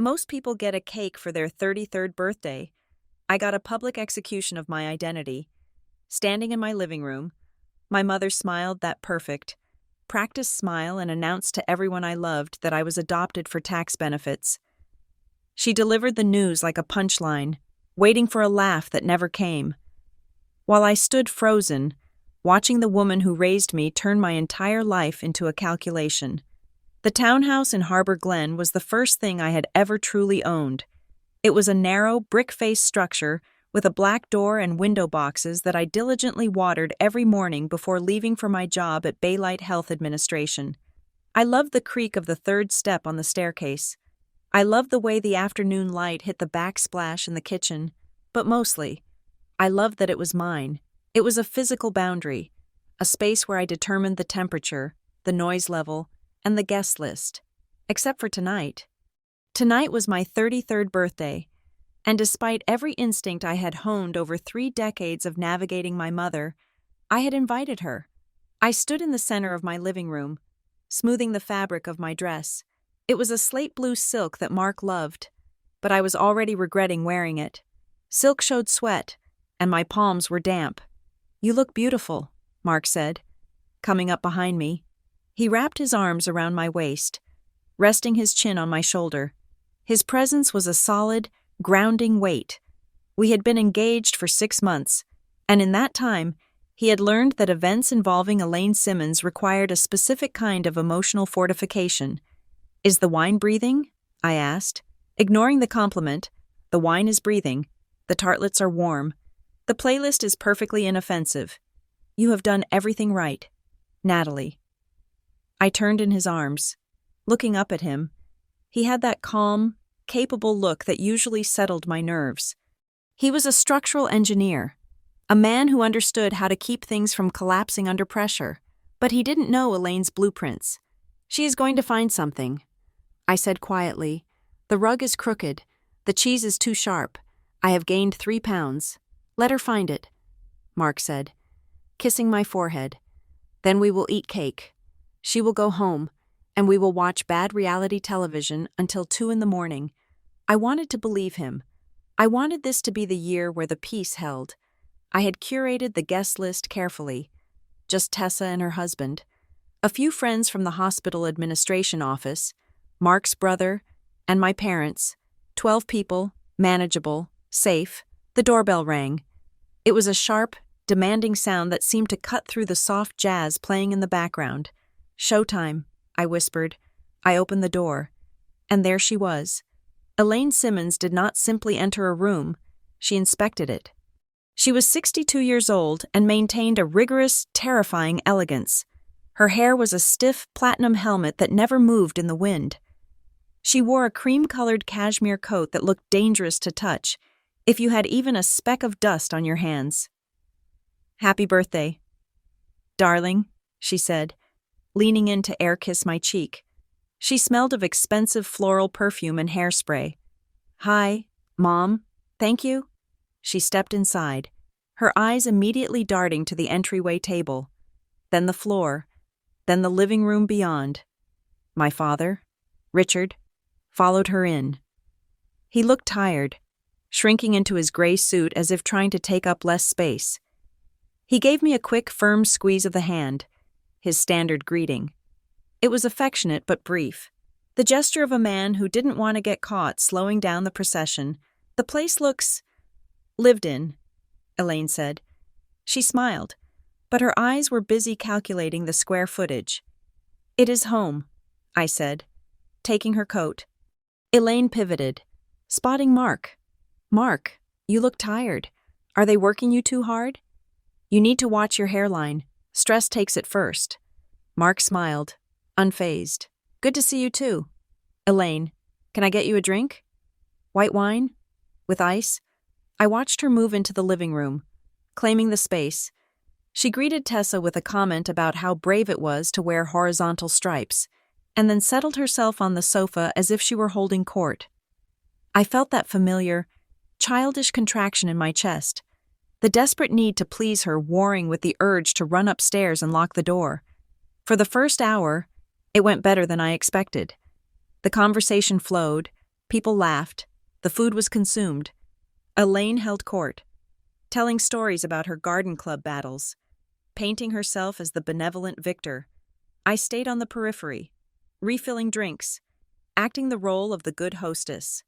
Most people get a cake for their 33rd birthday. I got a public execution of my identity. Standing in my living room, my mother smiled that perfect, practiced smile and announced to everyone I loved that I was adopted for tax benefits. She delivered the news like a punchline, waiting for a laugh that never came. While I stood frozen, watching the woman who raised me turn my entire life into a calculation. The townhouse in Harbor Glen was the first thing I had ever truly owned. It was a narrow, brick-faced structure with a black door and window boxes that I diligently watered every morning before leaving for my job at Baylight Health Administration. I loved the creak of the third step on the staircase. I loved the way the afternoon light hit the backsplash in the kitchen, but mostly, I loved that it was mine. It was a physical boundary, a space where I determined the temperature, the noise level, and the guest list. Except for tonight. Tonight was my 33rd birthday, and despite every instinct I had honed over 3 decades of navigating my mother, I had invited her. I stood in the center of my living room, smoothing the fabric of my dress. It was a slate blue silk that Mark loved, but I was already regretting wearing it. Silk showed sweat, and my palms were damp. "You look beautiful," Mark said, coming up behind me. He wrapped his arms around my waist, resting his chin on my shoulder. His presence was a solid, grounding weight. We had been engaged for 6 months, and in that time, he had learned that events involving Elaine Simmons required a specific kind of emotional fortification. "Is the wine breathing?" I asked. Ignoring the compliment, "The wine is breathing. The tartlets are warm. The playlist is perfectly inoffensive. You have done everything right. Natalie." I turned in his arms. Looking up at him, he had that calm, capable look that usually settled my nerves. He was a structural engineer, a man who understood how to keep things from collapsing under pressure, but he didn't know Elaine's blueprints. "She is going to find something," I said quietly. "The rug is crooked. The cheese is too sharp. I have gained 3 pounds. Let her find it," Mark said, kissing my forehead. "Then we will eat cake. She will go home, and we will watch bad reality television until 2 in the morning. I wanted to believe him. I wanted this to be the year where the peace held. I had curated the guest list carefully. Just Tessa and her husband. A few friends from the hospital administration office, Mark's brother, and my parents. 12 people, manageable, safe. The doorbell rang. It was a sharp, demanding sound that seemed to cut through the soft jazz playing in the background. "Showtime," I whispered. I opened the door, and there she was. Elaine Simmons did not simply enter a room, she inspected it. She was 62 years old and maintained a rigorous, terrifying elegance. Her hair was a stiff, platinum helmet that never moved in the wind. She wore a cream-colored cashmere coat that looked dangerous to touch, if you had even a speck of dust on your hands. "Happy birthday." "Darling," she said, leaning in to air-kiss my cheek. She smelled of expensive floral perfume and hairspray. "Hi, Mom. Thank you." She stepped inside, her eyes immediately darting to the entryway table, then the floor, then the living room beyond. My father, Richard, followed her in. He looked tired, shrinking into his gray suit as if trying to take up less space. He gave me a quick, firm squeeze of the hand, his standard greeting. It was affectionate but brief. The gesture of a man who didn't want to get caught slowing down the procession. "The place looks lived in," Elaine said. She smiled, but her eyes were busy calculating the square footage. "It is home," I said, taking her coat. Elaine pivoted, spotting Mark. "Mark, you look tired. Are they working you too hard? You need to watch your hairline. Stress takes it first." Mark smiled, unfazed. "Good to see you too." "Elaine, can I get you a drink?" "White wine? With ice?" I watched her move into the living room, claiming the space. She greeted Tessa with a comment about how brave it was to wear horizontal stripes, and then settled herself on the sofa as if she were holding court. I felt that familiar, childish contraction in my chest, the desperate need to please her warring with the urge to run upstairs and lock the door. For the first hour, it went better than I expected. The conversation flowed, People laughed. The food was consumed. Elaine held court, telling stories about her garden club battles, painting herself as the benevolent victor. I stayed on the periphery, refilling drinks, acting the role of the good hostess.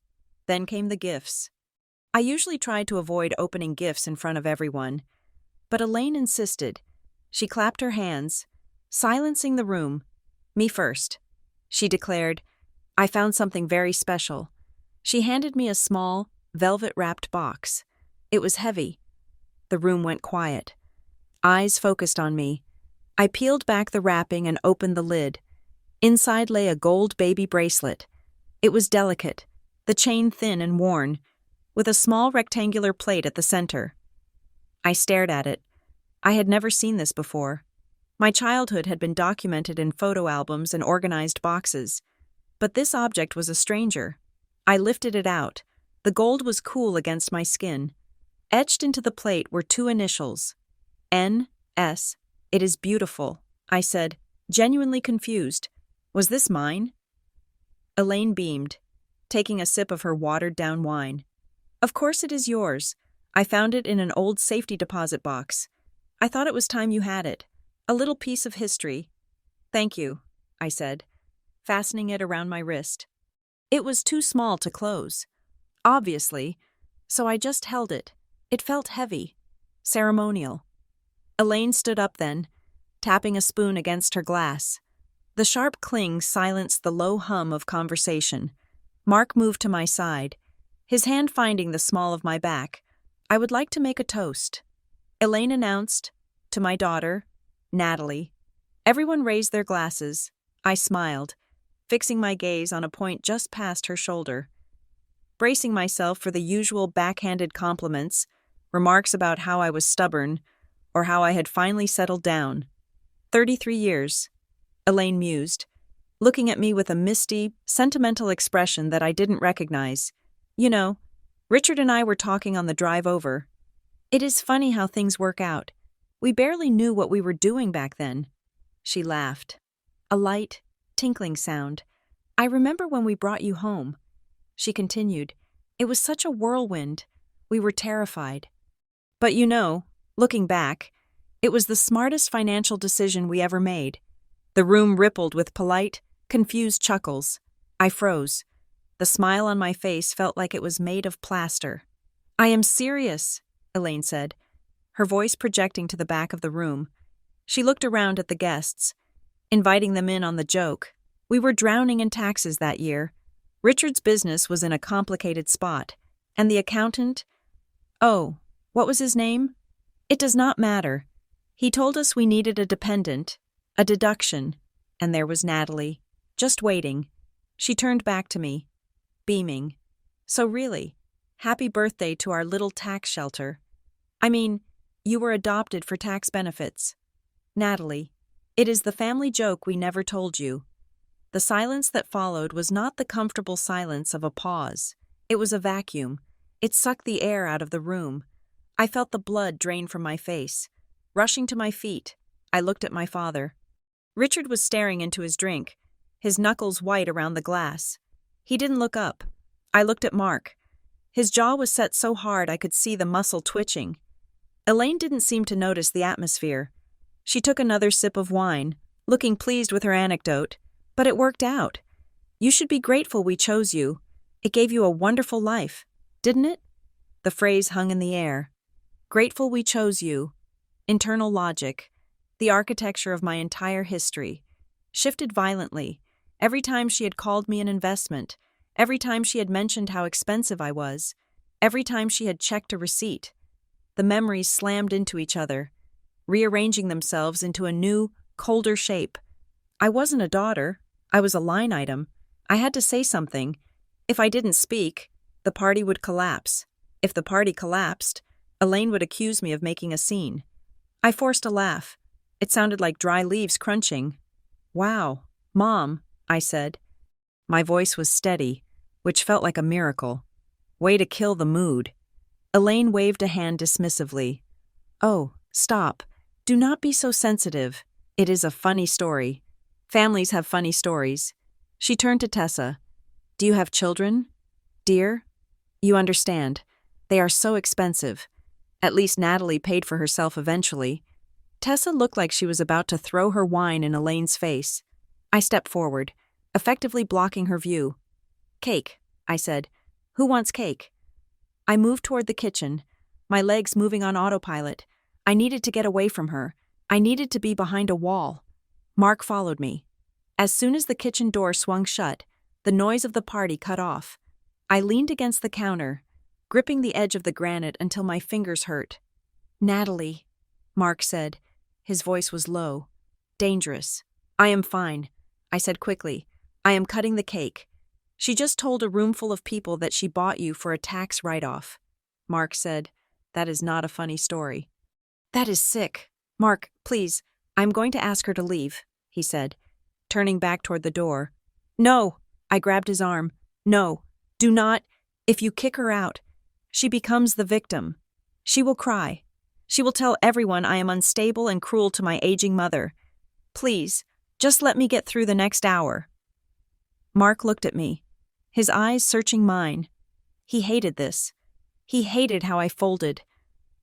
Then came the gifts. I usually tried to avoid opening gifts in front of everyone, but Elaine insisted. She clapped her hands, silencing the room. "Me first," she declared. "I found something very special." She handed me a small, velvet-wrapped box. It was heavy. The room went quiet. Eyes focused on me. I peeled back the wrapping and opened the lid. Inside lay a gold baby bracelet. It was delicate, the chain thin and worn, with a small rectangular plate at the center. I stared at it. I had never seen this before. My childhood had been documented in photo albums and organized boxes, but this object was a stranger. I lifted it out. The gold was cool against my skin. Etched into the plate were two initials. N.S. "It is beautiful," I said, genuinely confused. Was this mine? Elaine beamed, taking a sip of her watered-down wine. "Of course it is yours. I found it in an old safety deposit box. I thought it was time you had it. A little piece of history." "Thank you," I said, fastening it around my wrist. It was too small to close, obviously, so I just held it. It felt heavy, ceremonial. Elaine stood up then, tapping a spoon against her glass. The sharp cling silenced the low hum of conversation. Mark moved to my side, his hand finding the small of my back. "I would like to make a toast," Elaine announced, "to my daughter, Natalie." Everyone raised their glasses. I smiled, fixing my gaze on a point just past her shoulder. Bracing myself for the usual backhanded compliments, remarks about how I was stubborn, or how I had finally settled down. 33 years, Elaine mused, looking at me with a misty, sentimental expression that I didn't recognize. "You know, Richard and I were talking on the drive over. It is funny how things work out. We barely knew what we were doing back then." She laughed. A light, tinkling sound. "I remember when we brought you home." She continued. "It was such a whirlwind. We were terrified. But you know, looking back, it was the smartest financial decision we ever made." The room rippled with polite, confused chuckles. I froze. The smile on my face felt like it was made of plaster. "I am serious," Elaine said, her voice projecting to the back of the room. She looked around at the guests, inviting them in on the joke. "We were drowning in taxes that year. Richard's business was in a complicated spot, and the accountant— oh, what was his name? It does not matter. He told us we needed a dependent, a deduction, and there was Natalie, just waiting." She turned back to me, beaming. "So really, happy birthday to our little tax shelter. I mean, you were adopted for tax benefits. Natalie, it is the family joke we never told you." The silence that followed was not the comfortable silence of a pause. It was a vacuum. It sucked the air out of the room. I felt the blood drain from my face. Rushing to my feet, I looked at my father. Richard was staring into his drink, his knuckles white around the glass. He didn't look up. I looked at Mark. His jaw was set so hard I could see the muscle twitching. Elaine didn't seem to notice the atmosphere. She took another sip of wine, looking pleased with her anecdote. "But it worked out. You should be grateful we chose you. It gave you a wonderful life, didn't it?" The phrase hung in the air. Grateful we chose you. Internal logic, the architecture of my entire history, shifted violently. Every time she had called me an investment, every time she had mentioned how expensive I was, every time she had checked a receipt, the memories slammed into each other, rearranging themselves into a new, colder shape. I wasn't a daughter. I was a line item. I had to say something. If I didn't speak, the party would collapse. If the party collapsed, Elaine would accuse me of making a scene. I forced a laugh. It sounded like dry leaves crunching. "Wow, Mom," I said. My voice was steady, which felt like a miracle. Way to kill the mood. Elaine waved a hand dismissively. "Oh, stop. Do not be so sensitive. It is a funny story. Families have funny stories." She turned to Tessa. "Do you have children?" Dear, you understand. They are so expensive. At least Natalie paid for herself eventually. Tessa looked like she was about to throw her wine in Elaine's face. I stepped forward, effectively blocking her view. Cake, I said. Who wants cake? I moved toward the kitchen, my legs moving on autopilot. I needed to get away from her. I needed to be behind a wall. Mark followed me. As soon as the kitchen door swung shut, the noise of the party cut off. I leaned against the counter, gripping the edge of the granite until my fingers hurt. Natalie, Mark said. His voice was low. Dangerous. I am fine, I said quickly. I am cutting the cake. She just told a room full of people that she bought you for a tax write-off. Mark said, That is not a funny story. That is sick. Mark, please, I'm going to ask her to leave, he said, turning back toward the door. No, I grabbed his arm. No, do not. If you kick her out, she becomes the victim. She will cry. She will tell everyone I am unstable and cruel to my aging mother. Please, just let me get through the next hour. Mark looked at me, his eyes searching mine. He hated this. He hated how I folded.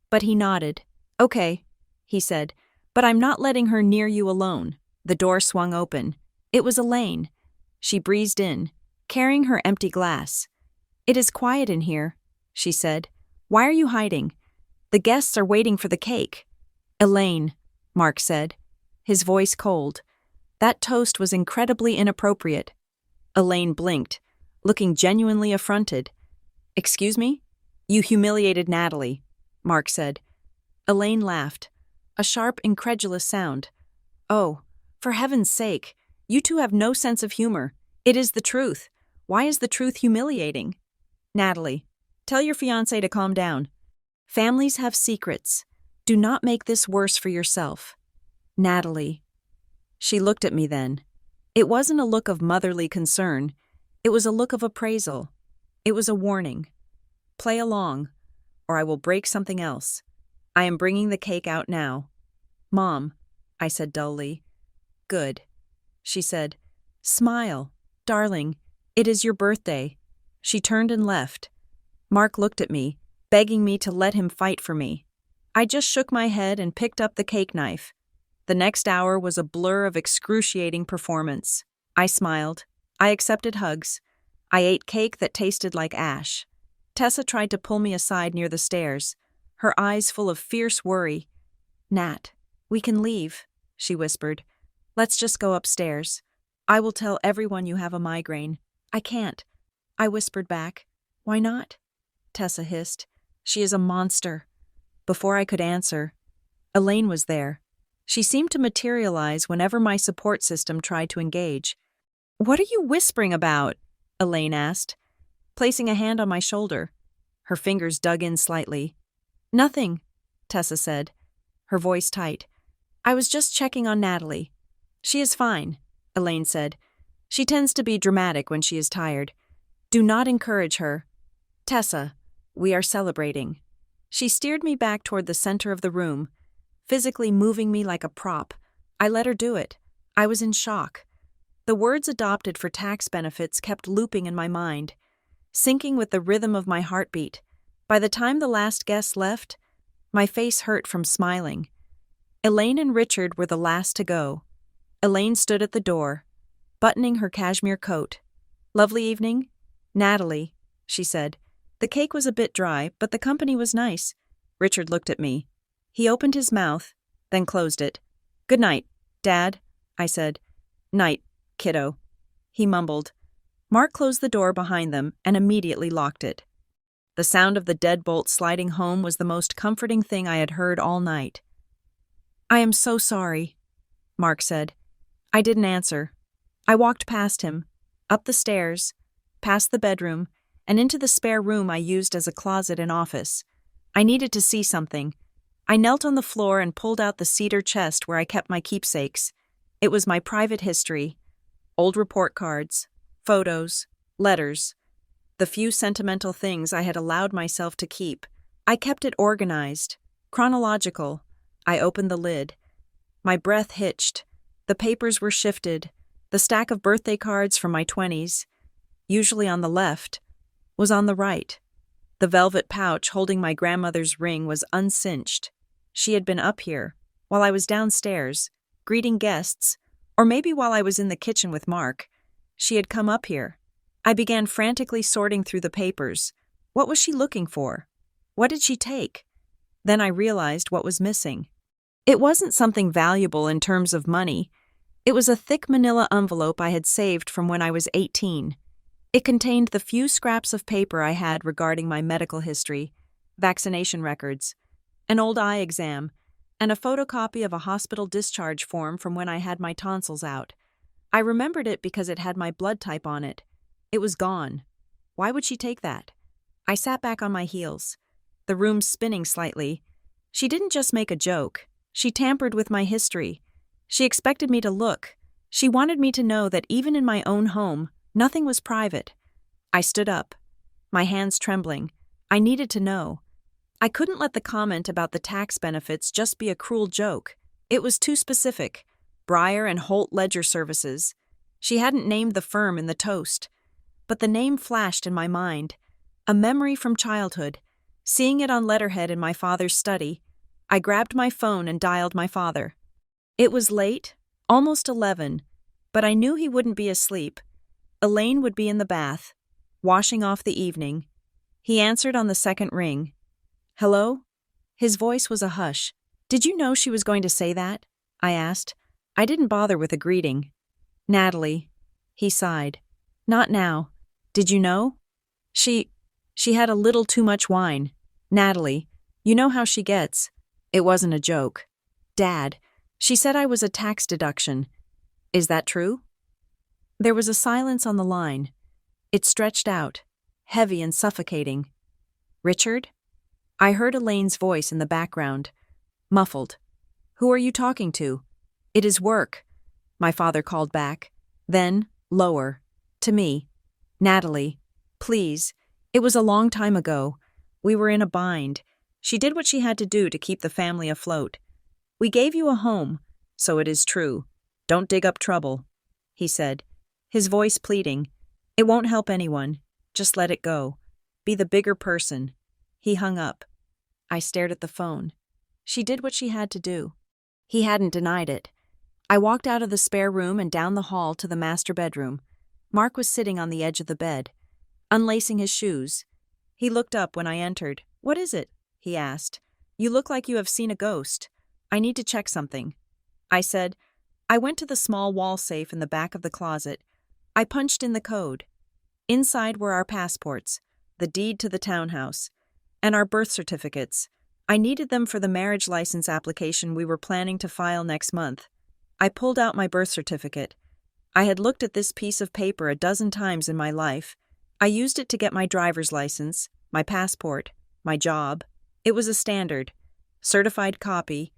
But he nodded. Okay, he said, but I'm not letting her near you alone. The door swung open. It was Elaine. She breezed in, carrying her empty glass. It is quiet in here, she said. Why are you hiding? The guests are waiting for the cake. Elaine, Mark said, his voice cold. That toast was incredibly inappropriate. Elaine blinked, looking genuinely affronted. Excuse me? You humiliated Natalie, Mark said. Elaine laughed, a sharp, incredulous sound. Oh, for heaven's sake, you two have no sense of humor. It is the truth. Why is the truth humiliating? Natalie, tell your fiancé to calm down. Families have secrets. Do not make this worse for yourself. Natalie. She looked at me then. It wasn't a look of motherly concern. It was a look of appraisal. It was a warning. Play along, or I will break something else. I am bringing the cake out now. Mom, I said dully. Good, she said. Smile, darling. It is your birthday. She turned and left. Mark looked at me, begging me to let him fight for me. I just shook my head and picked up the cake knife. The next hour was a blur of excruciating performance. I smiled. I accepted hugs. I ate cake that tasted like ash. Tessa tried to pull me aside near the stairs, her eyes full of fierce worry. Nat, we can leave, she whispered. Let's just go upstairs. I will tell everyone you have a migraine. I can't, I whispered back. Why not? Tessa hissed. She is a monster. Before I could answer, Elaine was there. She seemed to materialize whenever my support system tried to engage. What are you whispering about? Elaine asked, placing a hand on my shoulder. Her fingers dug in slightly. Nothing, Tessa said, her voice tight. I was just checking on Natalie. She is fine, Elaine said. She tends to be dramatic when she is tired. Do not encourage her. Tessa, we are celebrating. She steered me back toward the center of the room, physically moving me like a prop. I let her do it. I was in shock. The words adopted for tax benefits kept looping in my mind, syncing with the rhythm of my heartbeat. By the time the last guest left, my face hurt from smiling. Elaine and Richard were the last to go. Elaine stood at the door, buttoning her cashmere coat. Lovely evening? Natalie, she said. The cake was a bit dry, but the company was nice. Richard looked at me. He opened his mouth, then closed it. Good night, Dad, I said. Night, kiddo, he mumbled. Mark closed the door behind them and immediately locked it. The sound of the deadbolt sliding home was the most comforting thing I had heard all night. I am so sorry, Mark said. I didn't answer. I walked past him, up the stairs, past the bedroom, and into the spare room I used as a closet and office. I needed to see something. I knelt on the floor and pulled out the cedar chest where I kept my keepsakes. It was my private history. Old report cards, photos, letters. The few sentimental things I had allowed myself to keep. I kept it organized, chronological. I opened the lid. My breath hitched. The papers were shifted. The stack of birthday cards from my 20s, usually on the left, was on the right. The velvet pouch holding my grandmother's ring was uncinched. She had been up here, while I was downstairs, greeting guests, or maybe while I was in the kitchen with Mark. She had come up here. I began frantically sorting through the papers. What was she looking for? What did she take? Then I realized what was missing. It wasn't something valuable in terms of money. It was a thick manila envelope I had saved from when I was 18. It contained the few scraps of paper I had regarding my medical history, vaccination records, an old eye exam, and a photocopy of a hospital discharge form from when I had my tonsils out. I remembered it because it had my blood type on it. It was gone. Why would she take that? I sat back on my heels, the room spinning slightly. She didn't just make a joke. She tampered with my history. She expected me to look. She wanted me to know that even in my own home, nothing was private. I stood up, my hands trembling. I needed to know. I couldn't let the comment about the tax benefits just be a cruel joke. It was too specific. Breyer and Holt Ledger Services. She hadn't named the firm in the toast. But the name flashed in my mind. A memory from childhood. Seeing it on letterhead in my father's study, I grabbed my phone and dialed my father. It was late, almost 11, but I knew he wouldn't be asleep. Elaine would be in the bath, washing off the evening. He answered on the second ring. Hello? His voice was a hush. Did you know she was going to say that? I asked. I didn't bother with a greeting. Natalie. He sighed. Not now. Did you know? She had a little too much wine. Natalie. You know how she gets. It wasn't a joke. Dad. She said I was a tax deduction. Is that true? There was a silence on the line. It stretched out, heavy and suffocating. Richard? I heard Elaine's voice in the background, muffled. Who are you talking to? It is work, my father called back. Then, lower, to me. Natalie, please. It was a long time ago. We were in a bind. She did what she had to do to keep the family afloat. We gave you a home, so it is true. Don't dig up trouble, he said, his voice pleading. It won't help anyone. Just let it go. Be the bigger person. He hung up. I stared at the phone. She did what she had to do. He hadn't denied it. I walked out of the spare room and down the hall to the master bedroom. Mark was sitting on the edge of the bed, unlacing his shoes. He looked up when I entered. What is it? He asked. You look like you have seen a ghost. I need to check something. I said. I went to the small wall safe in the back of the closet. I punched in the code. Inside were our passports, the deed to the townhouse, and our birth certificates. I needed them for the marriage license application we were planning to file next month. I pulled out my birth certificate. I had looked at this piece of paper a dozen times in my life. I used it to get my driver's license, my passport, my job. It was a standard. Certified copy.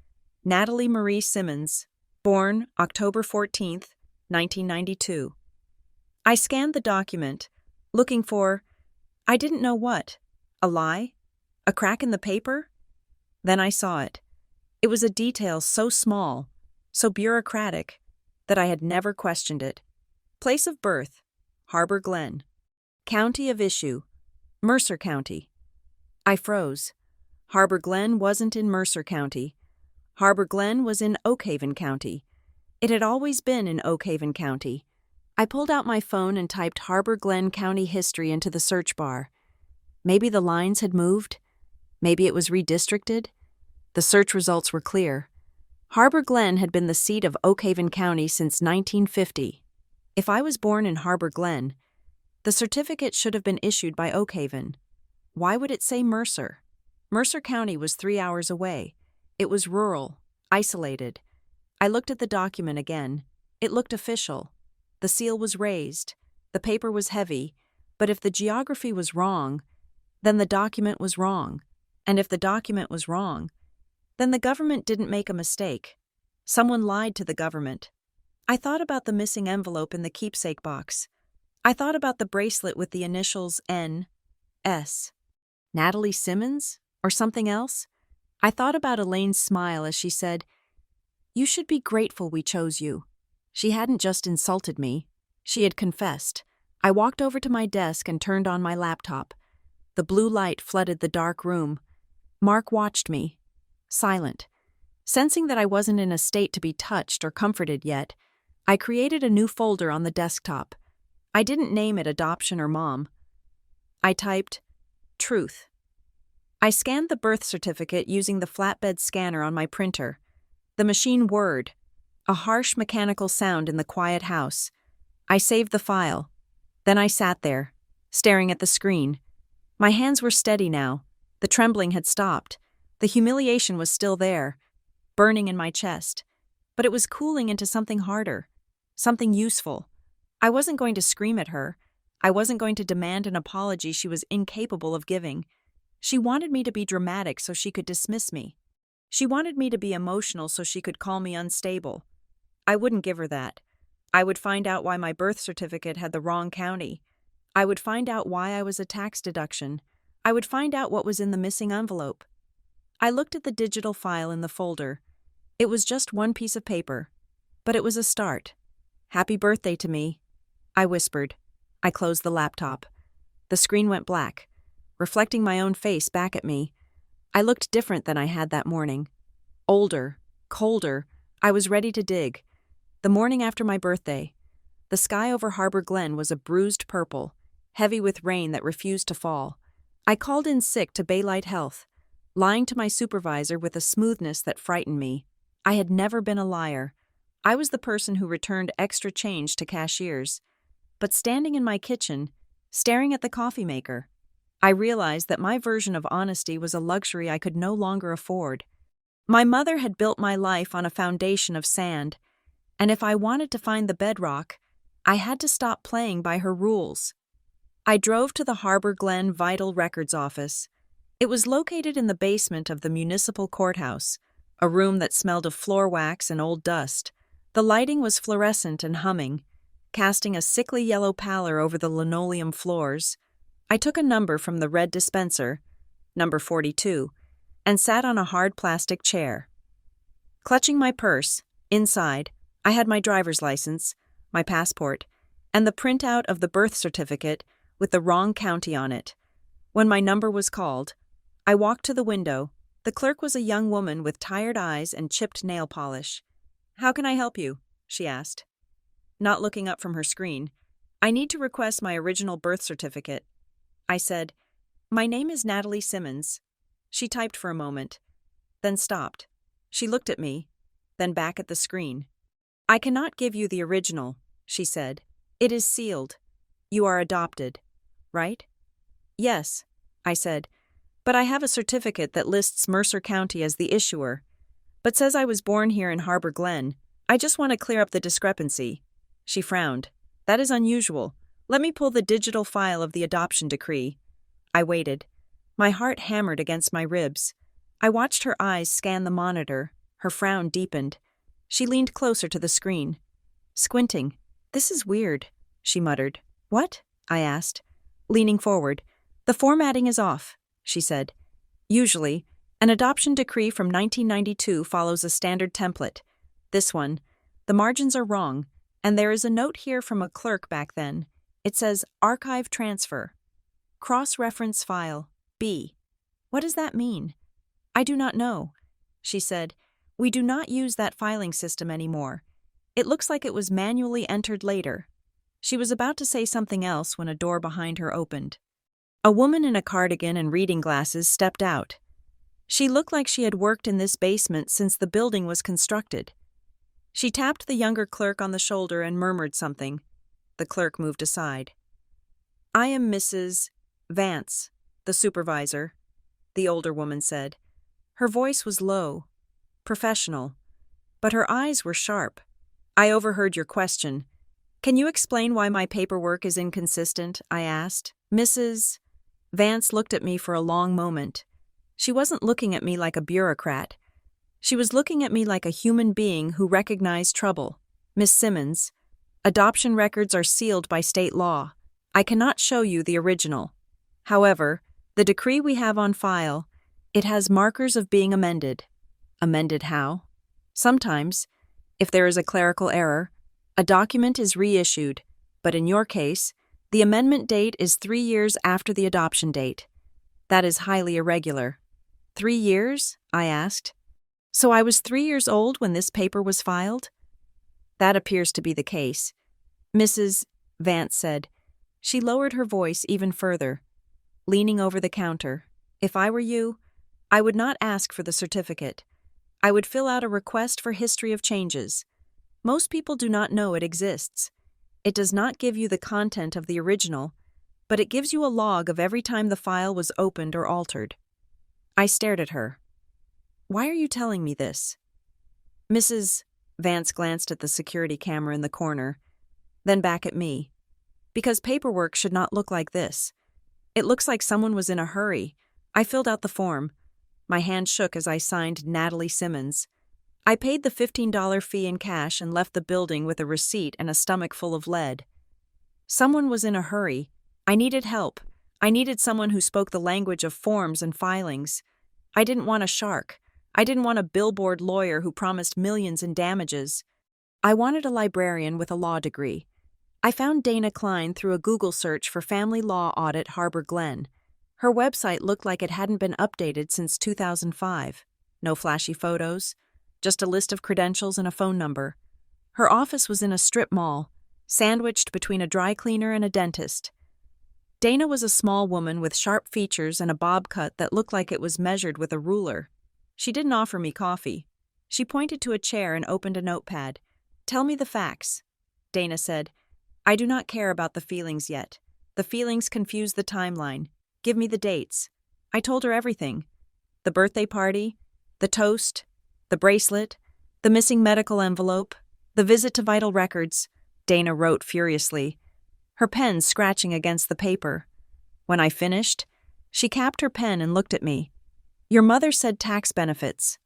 Natalie Marie Simmons, born October 14th, 1992. I scanned the document, looking for, I didn't know what, a lie? A crack in the paper? Then I saw it. It was a detail so small, so bureaucratic, that I had never questioned it. Place of birth, Harbor Glen. County of issue, Mercer County. I froze. Harbor Glen wasn't in Mercer County. Harbor Glen was in Oakhaven County. It had always been in Oakhaven County. I pulled out my phone and typed Harbor Glen County history into the search bar. Maybe the lines had moved. Maybe it was redistricted. The search results were clear. Harbor Glen had been the seat of Oakhaven County since 1950. If I was born in Harbor Glen, the certificate should have been issued by Oakhaven. Why would it say Mercer? Mercer County was 3 hours away. It was rural, isolated. I looked at the document again. It looked official. The seal was raised. The paper was heavy. But if the geography was wrong, then the document was wrong. And if the document was wrong, then the government didn't make a mistake. Someone lied to the government. I thought about the missing envelope in the keepsake box. I thought about the bracelet with the initials N, S. Natalie Simmons? Or something else? I thought about Elaine's smile as she said, You should be grateful we chose you. She hadn't just insulted me. She had confessed. I walked over to my desk and turned on my laptop. The blue light flooded the dark room. Mark watched me, silent. Sensing that I wasn't in a state to be touched or comforted yet, I created a new folder on the desktop. I didn't name it adoption or mom. I typed, truth. I scanned the birth certificate using the flatbed scanner on my printer. The machine whirred, a harsh mechanical sound in the quiet house. I saved the file. Then I sat there, staring at the screen. My hands were steady now. The trembling had stopped. The humiliation was still there, burning in my chest. But it was cooling into something harder, something useful. I wasn't going to scream at her. I wasn't going to demand an apology she was incapable of giving. She wanted me to be dramatic so she could dismiss me. She wanted me to be emotional so she could call me unstable. I wouldn't give her that. I would find out why my birth certificate had the wrong county. I would find out why I was a tax deduction. I would find out what was in the missing envelope. I looked at the digital file in the folder. It was just one piece of paper, but it was a start. Happy birthday to me, I whispered. I closed the laptop. The screen went black, reflecting my own face back at me. I looked different than I had that morning. Older, colder. I was ready to dig. The morning after my birthday, the sky over Harbor Glen was a bruised purple, heavy with rain that refused to fall. I called in sick to Baylight Health, lying to my supervisor with a smoothness that frightened me. I had never been a liar. I was the person who returned extra change to cashiers. But standing in my kitchen, staring at the coffee maker, I realized that my version of honesty was a luxury I could no longer afford. My mother had built my life on a foundation of sand, and if I wanted to find the bedrock, I had to stop playing by her rules. I drove to the Harbor Glen Vital Records office. It was located in the basement of the municipal courthouse, a room that smelled of floor wax and old dust. The lighting was fluorescent and humming, casting a sickly yellow pallor over the linoleum floors. I took a number from the red dispenser, number 42, and sat on a hard plastic chair. Clutching my purse, inside, I had my driver's license, my passport, and the printout of the birth certificate with the wrong county on it. When my number was called, I walked to the window. The clerk was a young woman with tired eyes and chipped nail polish. "How can I help you?" she asked. Not looking up from her screen, "I need to request my original birth certificate." I said, "My name is Natalie Simmons." She typed for a moment, then stopped. She looked at me, then back at the screen. "I cannot give you the original," she said. "It is sealed. You are adopted, right?" "Yes," I said, "but I have a certificate that lists Mercer County as the issuer, but says I was born here in Harbor Glen. I just want to clear up the discrepancy." She frowned. "That is unusual. Let me pull the digital file of the adoption decree." I waited. My heart hammered against my ribs. I watched her eyes scan the monitor. Her frown deepened. She leaned closer to the screen, squinting. "This is weird," she muttered. "What?" I asked, leaning forward. "The formatting is off," she said. "Usually, an adoption decree from 1992 follows a standard template. This one, the margins are wrong, and there is a note here from a clerk back then. It says, Archive Transfer. Cross-reference file, B. What does that mean?" "I do not know," she said. "We do not use that filing system anymore. It looks like it was manually entered later." She was about to say something else when a door behind her opened. A woman in a cardigan and reading glasses stepped out. She looked like she had worked in this basement since the building was constructed. She tapped the younger clerk on the shoulder and murmured something. The clerk moved aside. "I am Mrs. Vance, the supervisor," the older woman said. Her voice was low, professional, but her eyes were sharp. "I overheard your question. Can you explain why my paperwork is inconsistent?" I asked. Mrs. Vance looked at me for a long moment. She wasn't looking at me like a bureaucrat. She was looking at me like a human being who recognized trouble. "Miss Simmons, adoption records are sealed by state law. I cannot show you the original. However, the decree we have on file, it has markers of being amended." "Amended how?" "Sometimes, if there is a clerical error, a document is reissued, but in your case, The amendment date is 3 years after the adoption date. That is highly irregular. 3 years? I asked. So I was 3 years old when this paper was filed? That appears to be the case. Mrs. Vance said. She lowered her voice even further, leaning over the counter. If I were you, I would not ask for the certificate. I would fill out a request for history of changes. Most people do not know it exists. It does not give you the content of the original, but it gives you a log of every time the file was opened or altered. I stared at her. Why are you telling me this? Mrs. Vance glanced at the security camera in the corner, then back at me. Because paperwork should not look like this. It looks like someone was in a hurry. I filled out the form. My hand shook as I signed Natalie Simmons. I paid the $15 fee in cash and left the building with a receipt and a stomach full of lead. Someone was in a hurry. I needed help. I needed someone who spoke the language of forms and filings. I didn't want a shark. I didn't want a billboard lawyer who promised millions in damages. I wanted a librarian with a law degree. I found Dana Klein through a Google search for Family Law Audit Harbor Glen. Her website looked like it hadn't been updated since 2005. No flashy photos, just a list of credentials and a phone number. Her office was in a strip mall, sandwiched between a dry cleaner and a dentist. Dana was a small woman with sharp features and a bob cut that looked like it was measured with a ruler. She didn't offer me coffee. She pointed to a chair and opened a notepad. Tell me the facts. Dana said, I do not care about the feelings yet. The feelings confuse the timeline. Give me the dates. I told her everything. The birthday party, the toast, the bracelet, the missing medical envelope, the visit to vital records. Dana wrote furiously, her pen scratching against the paper. When I finished, she capped her pen and looked at me. Your mother said tax benefits.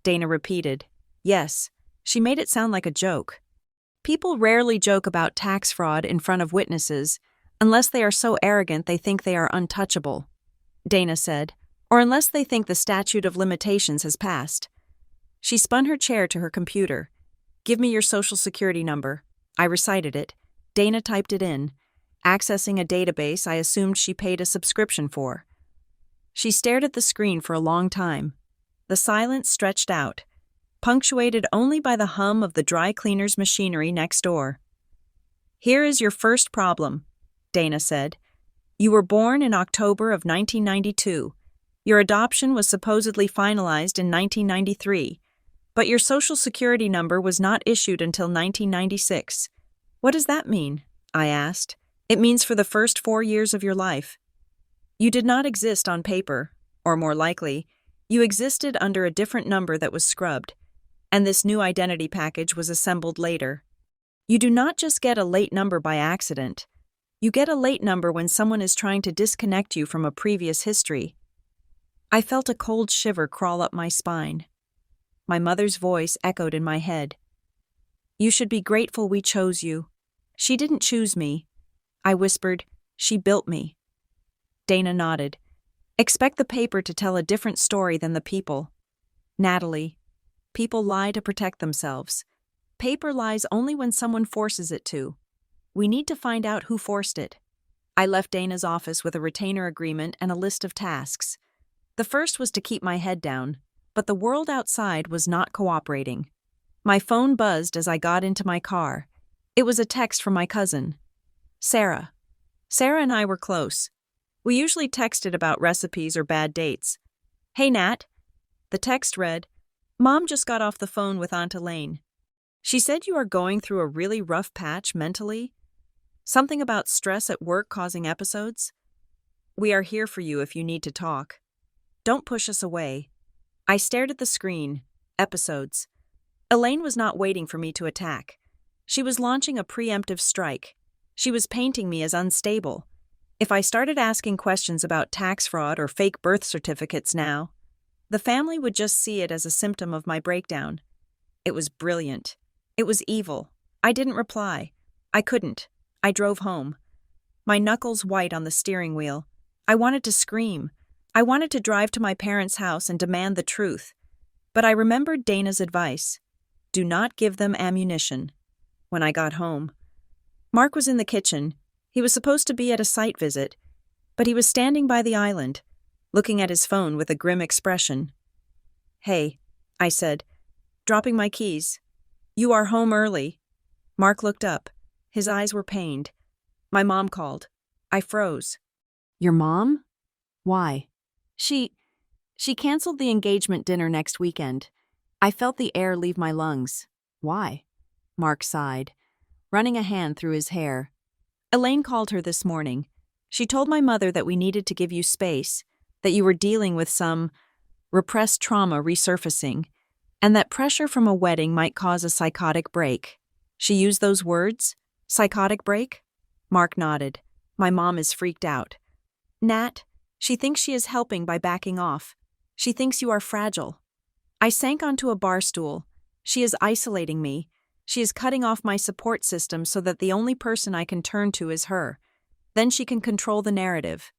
Dana repeated, yes. She made it sound like a joke. People rarely joke about tax fraud in front of witnesses, unless they are so arrogant they think they are untouchable, Dana said, or unless they think the statute of limitations has passed. She spun her chair to her computer. Give me your social security number. I recited it. Dana typed it in, accessing a database I assumed she paid a subscription for. She stared at the screen for a long time. The silence stretched out, punctuated only by the hum of the dry cleaner's machinery next door. Here is your first problem, Dana said. You were born in October of 1992. Your adoption was supposedly finalized in 1993, but your social security number was not issued until 1996. What does that mean? I asked. It means for the first 4 years of your life. You did not exist on paper, or more likely, you existed under a different number that was scrubbed, and this new identity package was assembled later. You do not just get a late number by accident. You get a late number when someone is trying to disconnect you from a previous history. I felt a cold shiver crawl up my spine. My mother's voice echoed in my head. You should be grateful we chose you. She didn't choose me. I whispered, she built me. Dana nodded. Expect the paper to tell a different story than the people. Natalie, people lie to protect themselves. Paper lies only when someone forces it to. We need to find out who forced it. I left Dana's office with a retainer agreement and a list of tasks. The first was to keep my head down, but the world outside was not cooperating. My phone buzzed as I got into my car. It was a text from my cousin, Sarah. Sarah and I were close. We usually texted about recipes or bad dates. Hey, Nat. The text read, Mom just got off the phone with Aunt Elaine. She said you are going through a really rough patch mentally. Something about stress at work causing episodes. We are here for you if you need to talk. Don't push us away. I stared at the screen. Episodes. Elaine was not waiting for me to attack. She was launching a preemptive strike. She was painting me as unstable. If I started asking questions about tax fraud or fake birth certificates now, the family would just see it as a symptom of my breakdown. It was brilliant. It was evil. I didn't reply. I couldn't. I drove home. My knuckles white on the steering wheel. I wanted to scream. I wanted to drive to my parents' house and demand the truth. But I remembered Dana's advice. Do not give them ammunition. When I got home, Mark was in the kitchen. He was supposed to be at a site visit, but he was standing by the island, looking at his phone with a grim expression. "Hey," I said, dropping my keys. "You are home early." Mark looked up. His eyes were pained. "My mom called." I froze. "Your mom? Why?" She canceled the engagement dinner next weekend." I felt the air leave my lungs. "Why?" Mark sighed, running a hand through his hair. "Elaine called her this morning. She told my mother that we needed to give you space, that you were dealing with some repressed trauma resurfacing, and that pressure from a wedding might cause a psychotic break." She used those words? Psychotic break? Mark nodded. "My mom is freaked out. Nat, she thinks she is helping by backing off. She thinks you are fragile." I sank onto a bar stool. "She is isolating me. She is cutting off my support system so that the only person I can turn to is her. Then she can control the narrative."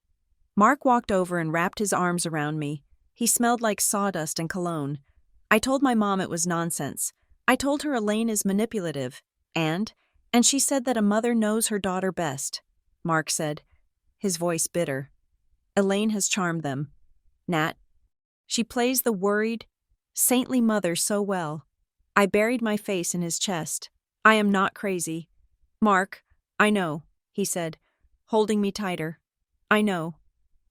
Mark walked over and wrapped his arms around me. He smelled like sawdust and cologne. "I told my mom it was nonsense. I told her Elaine is manipulative, and she said that a mother knows her daughter best," Mark said, his voice bitter. "Elaine has charmed them. Nat. She plays the worried, saintly mother so well." I buried my face in his chest. "I am not crazy." "Mark, I know," he said, holding me tighter. "I know.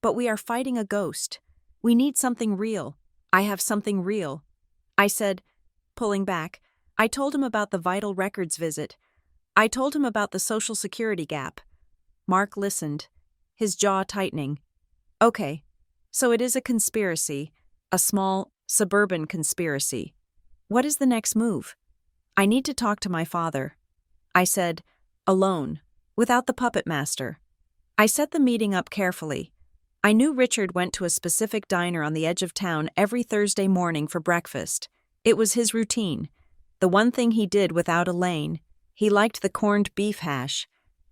But we are fighting a ghost. We need something real. I have something real." I said, pulling back. I told him about the vital records visit. I told him about the Social Security gap. Mark listened, his jaw tightening. "Okay, so it is a conspiracy, a small, suburban conspiracy. What is the next move?" "I need to talk to my father." I said, alone, without the puppet master. I set the meeting up carefully. I knew Richard went to a specific diner on the edge of town every Thursday morning for breakfast. It was his routine. The one thing he did without Elaine. He liked the corned beef hash.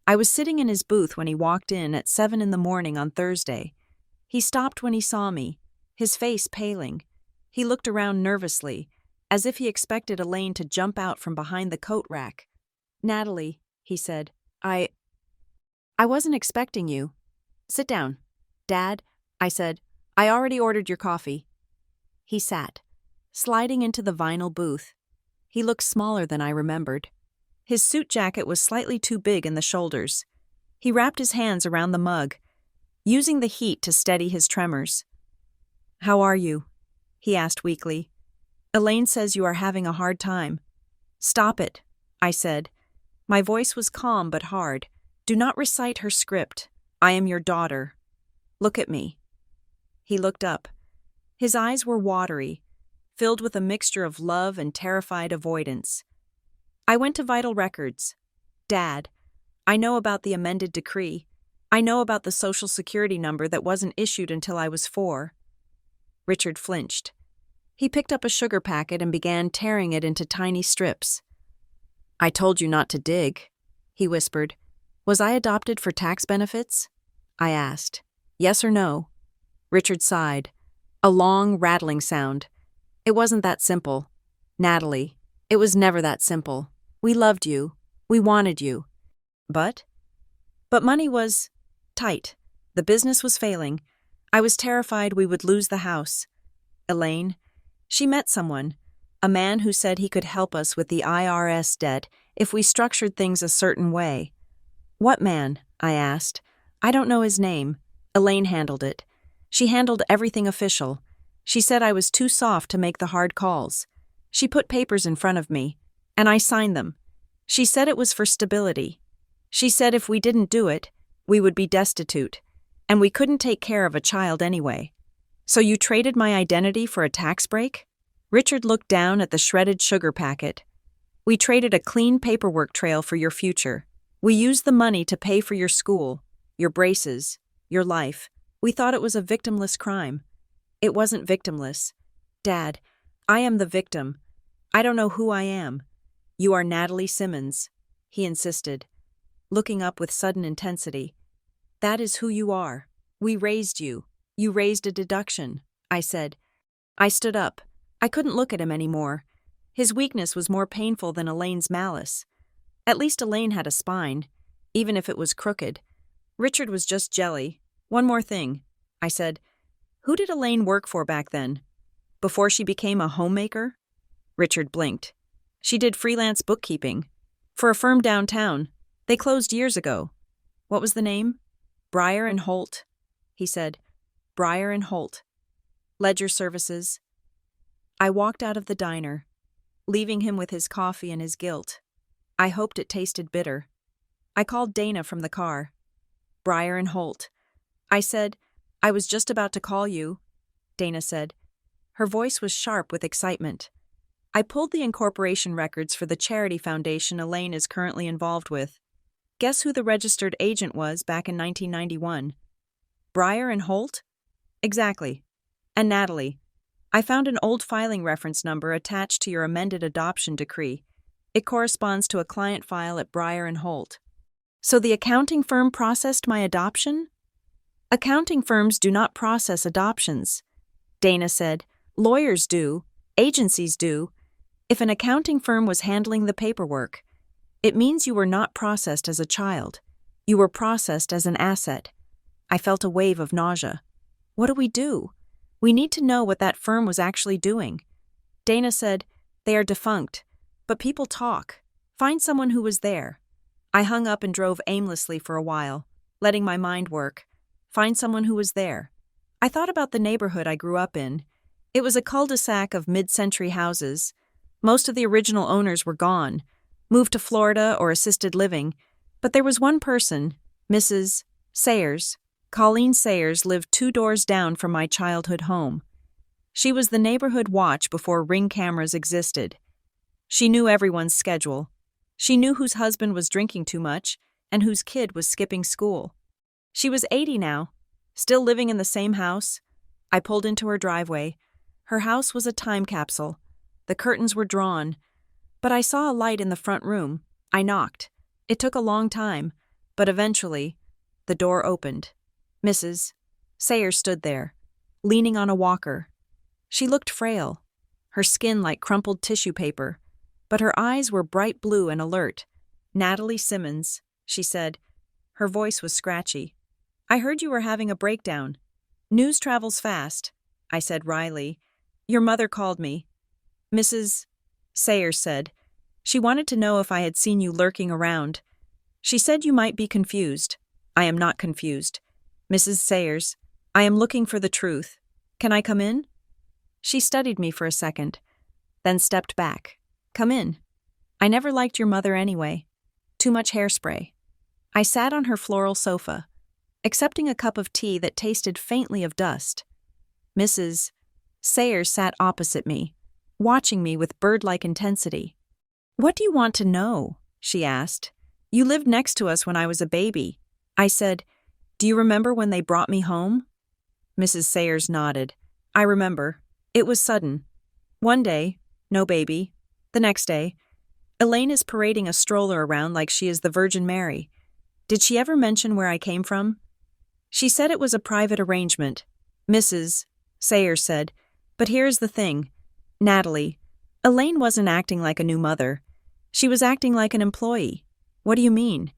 I was sitting in his booth when he walked in at 7 in the morning on Thursday. He stopped when he saw me, his face paling. He looked around nervously, as if he expected Elaine to jump out from behind the coat rack. "Natalie," he said, I wasn't expecting you." "Sit down." "Dad," I said, "I already ordered your coffee." He sat, sliding into the vinyl booth. He looked smaller than I remembered. His suit jacket was slightly too big in the shoulders. He wrapped his hands around the mug, using the heat to steady his tremors. "How are you?" he asked weakly. "Elaine says you are having a hard time." "Stop it," I said. My voice was calm but hard. "Do not recite her script. I am your daughter. Look at me." He looked up. His eyes were watery, filled with a mixture of love and terrified avoidance. "I went to Vital Records. Dad, I know about the amended decree. I know about the Social Security number that wasn't issued until I was 4. Richard flinched. He picked up a sugar packet and began tearing it into tiny strips. "I told you not to dig," he whispered. "Was I adopted for tax benefits?" I asked. "Yes or no?" Richard sighed. A long, rattling sound. "It wasn't that simple. Natalie, it was never that simple. We loved you. We wanted you. But money was tight. The business was failing. I was terrified we would lose the house. Elaine, she met someone, a man who said he could help us with the IRS debt if we structured things a certain way." "What man?" I asked. "I don't know his name." Elaine handled it. She handled everything official. She said I was too soft to make the hard calls. She put papers in front of me, and I signed them. She said it was for stability. She said if we didn't do it, we would be destitute, and we couldn't take care of a child anyway. "So you traded my identity for a tax break?" Richard looked down at the shredded sugar packet. "We traded a clean paperwork trail for your future. We used the money to pay for your school, your braces, your life. We thought it was a victimless crime. It wasn't victimless. Dad, I am the victim. I don't know who I am." "You are Natalie Simmons," he insisted, looking up with sudden intensity. "That is who you are. We raised you. You raised a deduction," I said. I stood up. I couldn't look at him anymore. His weakness was more painful than Elaine's malice. At least Elaine had a spine. even if it was crooked. Richard was just jelly. One more thing, I said. Who did Elaine work for back then? Before she became a homemaker? Richard blinked. She did freelance bookkeeping. For a firm downtown. They closed years ago. What was the name? Breyer and Holt, he said. Breyer and Holt. Ledger Services. I walked out of the diner, leaving him with his coffee and his guilt. I hoped it tasted bitter. I called Dana from the car. Breyer and Holt. I said, I was just about to call you, Dana said. Her voice was sharp with excitement. I pulled the incorporation records for the charity foundation Elaine is currently involved with. Guess who the registered agent was back in 1991? Breyer and Holt? Exactly. And Natalie. I found an old filing reference number attached to your amended adoption decree. It corresponds to a client file at Breyer and Holt. So the accounting firm processed my adoption? Accounting firms do not process adoptions, Dana said. Lawyers do. Agencies do. If an accounting firm was handling the paperwork, it means you were not processed as a child. You were processed as an asset. I felt a wave of nausea. What do we do? We need to know what that firm was actually doing. Dana said, they are defunct, but people talk. Find someone who was there. I hung up and drove aimlessly for a while, letting my mind work. Find someone who was there. I thought about the neighborhood I grew up in. It was a cul-de-sac of mid-century houses. Most of the original owners were gone, moved to Florida or assisted living, but there was one person, Mrs. Sayers. Colleen Sayers lived 2 doors down from my childhood home. She was the neighborhood watch before Ring cameras existed. She knew everyone's schedule. She knew whose husband was drinking too much and whose kid was skipping school. She was 80 now, still living in the same house. I pulled into her driveway. Her house was a time capsule. The curtains were drawn, but I saw a light in the front room. I knocked. It took a long time, but eventually, the door opened. Mrs. Sayers stood there, leaning on a walker. She looked frail, her skin like crumpled tissue paper, but her eyes were bright blue and alert. Natalie Simmons, she said. Her voice was scratchy. I heard you were having a breakdown. News travels fast, I said wryly. Your mother called me. Mrs. Sayers said. She wanted to know if I had seen you lurking around. She said you might be confused. I am not confused. Mrs. Sayers, I am looking for the truth. Can I come in? She studied me for a second, then stepped back. Come in. I never liked your mother anyway. Too much hairspray. I sat on her floral sofa, accepting a cup of tea that tasted faintly of dust. Mrs. Sayers sat opposite me, watching me with bird-like intensity. What do you want to know? She asked. You lived next to us when I was a baby. I said, do you remember when they brought me home? Mrs. Sayers nodded. I remember. It was sudden. One day, no baby. The next day, Elaine is parading a stroller around like she is the Virgin Mary. Did she ever mention where I came from? She said it was a private arrangement. Mrs. Sayers said, but here's the thing. Natalie, Elaine wasn't acting like a new mother. She was acting like an employee. What do you mean?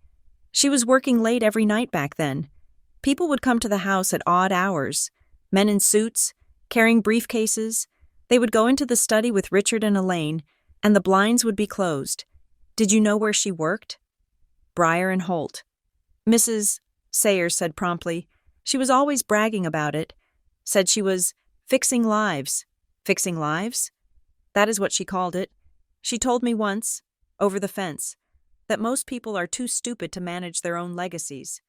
She was working late every night back then. People would come to the house at odd hours. Men in suits, carrying briefcases. They would go into the study with Richard and Elaine, and the blinds would be closed. Did you know where she worked? Breyer and Holt. Mrs. Sayers said promptly. She was always bragging about it. Said she was fixing lives. Fixing lives? That is what she called it. She told me once, over the fence, that most people are too stupid to manage their own legacies.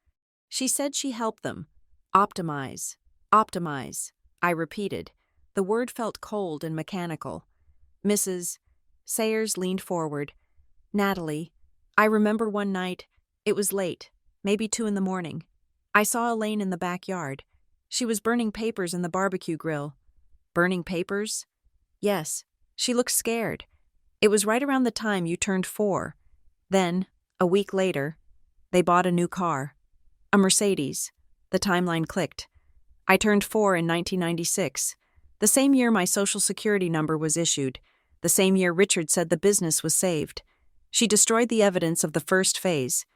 She said she helped them. Optimize. Optimize. I repeated. The word felt cold and mechanical. Mrs. Sayers leaned forward. Natalie, I remember one night. It was late, maybe 2 a.m. I saw Elaine in the backyard. She was burning papers in the barbecue grill. Burning papers? Yes. She looked scared. It was right around the time you turned 4. Then, a week later, they bought a new car. A Mercedes. The timeline clicked. I turned 4 in 1996. The same year my Social Security number was issued. The same year Richard said the business was saved. She destroyed the evidence of the first phase.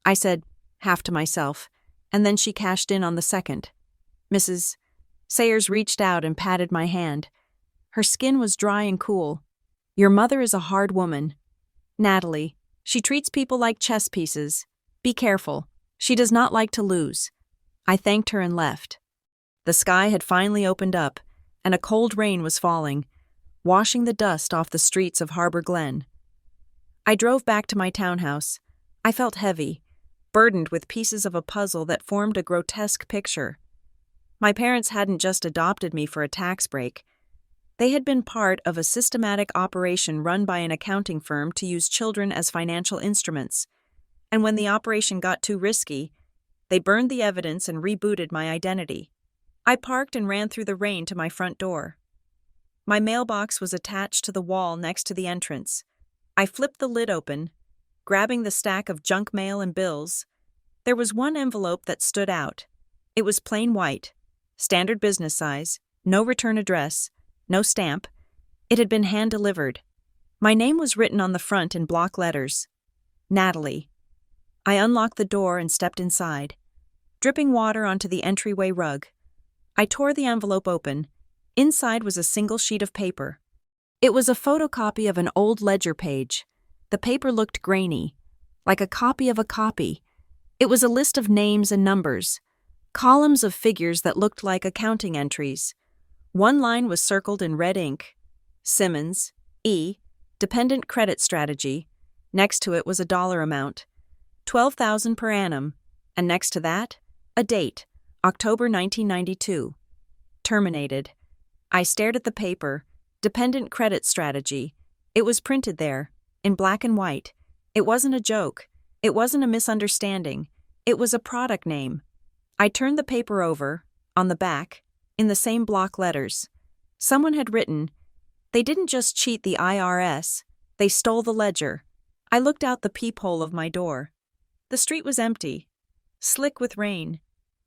I said, half to myself, and then she cashed in on the second. Mrs. Sayers reached out and patted my hand. Her skin was dry and cool. Your mother is a hard woman. Natalie, she treats people like chess pieces. Be careful. She does not like to lose. I thanked her and left. The sky had finally opened up, and a cold rain was falling, washing the dust off the streets of Harbor Glen. I drove back to my townhouse. I felt heavy, burdened with pieces of a puzzle that formed a grotesque picture. My parents hadn't just adopted me for a tax break. They had been part of a systematic operation run by an accounting firm to use children as financial instruments. And when the operation got too risky, they burned the evidence and rebooted my identity. I parked and ran through the rain to my front door. My mailbox was attached to the wall next to the entrance. I flipped the lid open, grabbing the stack of junk mail and bills. There was one envelope that stood out. It was plain white, standard business size, no return address, no stamp. It had been hand-delivered. My name was written on the front in block letters. Natalie. I unlocked the door and stepped inside, dripping water onto the entryway rug. I tore the envelope open. Inside was a single sheet of paper. It was a photocopy of an old ledger page. The paper looked grainy, like a copy of a copy. It was a list of names and numbers, columns of figures that looked like accounting entries. One line was circled in red ink. Simmons, E., Dependent Credit Strategy. Next to it was a dollar amount, $12,000 per annum, and next to that, a date, October 1992. Terminated. I stared at the paper, Dependent Credit Strategy. It was printed there, in black and white. It wasn't a joke. It wasn't a misunderstanding. It was a product name. I turned the paper over, on the back, in the same block letters. Someone had written, "They didn't just cheat the IRS, they stole the ledger." I looked out the peephole of my door. The street was empty, slick with rain.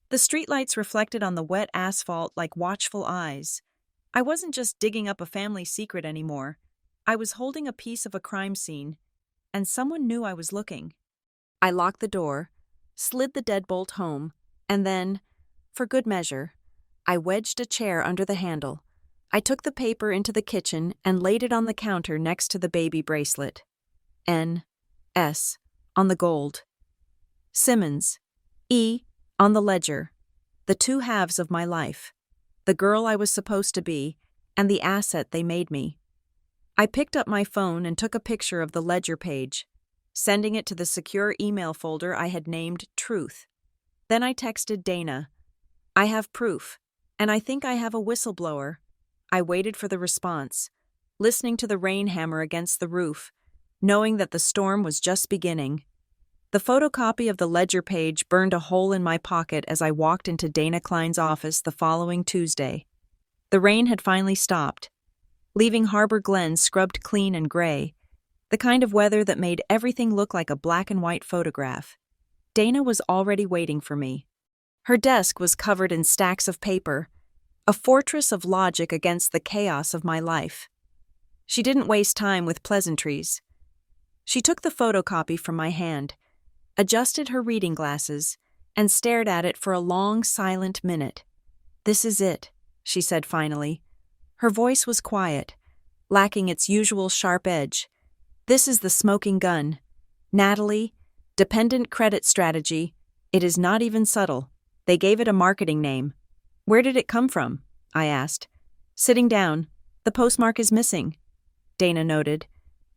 The streetlights reflected on the wet asphalt like watchful eyes. I wasn't just digging up a family secret anymore. I was holding a piece of a crime scene, and someone knew I was looking. I locked the door, slid the deadbolt home, and then, for good measure, I wedged a chair under the handle. I took the paper into the kitchen and laid it on the counter next to the baby bracelet. N.S. on the gold. Simmons, E. on the ledger. The two halves of my life. The girl I was supposed to be, and the asset they made me. I picked up my phone and took a picture of the ledger page, sending it to the secure email folder I had named Truth. Then I texted Dana. I have proof, and I think I have a whistleblower. I waited for the response, listening to the rain hammer against the roof, knowing that the storm was just beginning. The photocopy of the ledger page burned a hole in my pocket as I walked into Dana Klein's office the following Tuesday. The rain had finally stopped, leaving Harbor Glen scrubbed clean and gray, the kind of weather that made everything look like a black and white photograph. Dana was already waiting for me. Her desk was covered in stacks of paper, a fortress of logic against the chaos of my life. She didn't waste time with pleasantries. She took the photocopy from my hand, adjusted her reading glasses, and stared at it for a long, silent minute. "This is it," she said finally. Her voice was quiet, lacking its usual sharp edge. "This is the smoking gun. Natalie, Dependent Credit Strategy. It is not even subtle. They gave it a marketing name." "Where did it come from?" I asked. Sitting down, "The postmark is missing," Dana noted,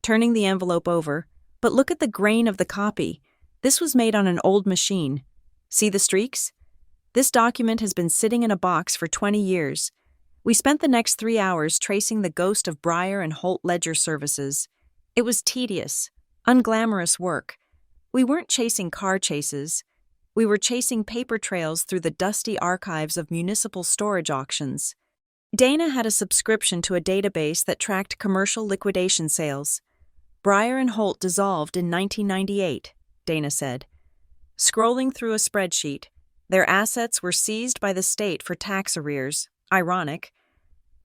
turning the envelope over. "But look at the grain of the copy. This was made on an old machine. See the streaks? This document has been sitting in a box for 20 years. We spent the next 3 hours tracing the ghost of Breyer and Holt ledger services. It was tedious, unglamorous work. We weren't chasing car chases. We were chasing paper trails through the dusty archives of municipal storage auctions." Dana had a subscription to a database that tracked commercial liquidation sales. "Breyer and Holt dissolved in 1998, Dana said. Scrolling through a spreadsheet, their assets were seized by the state for tax arrears, ironic,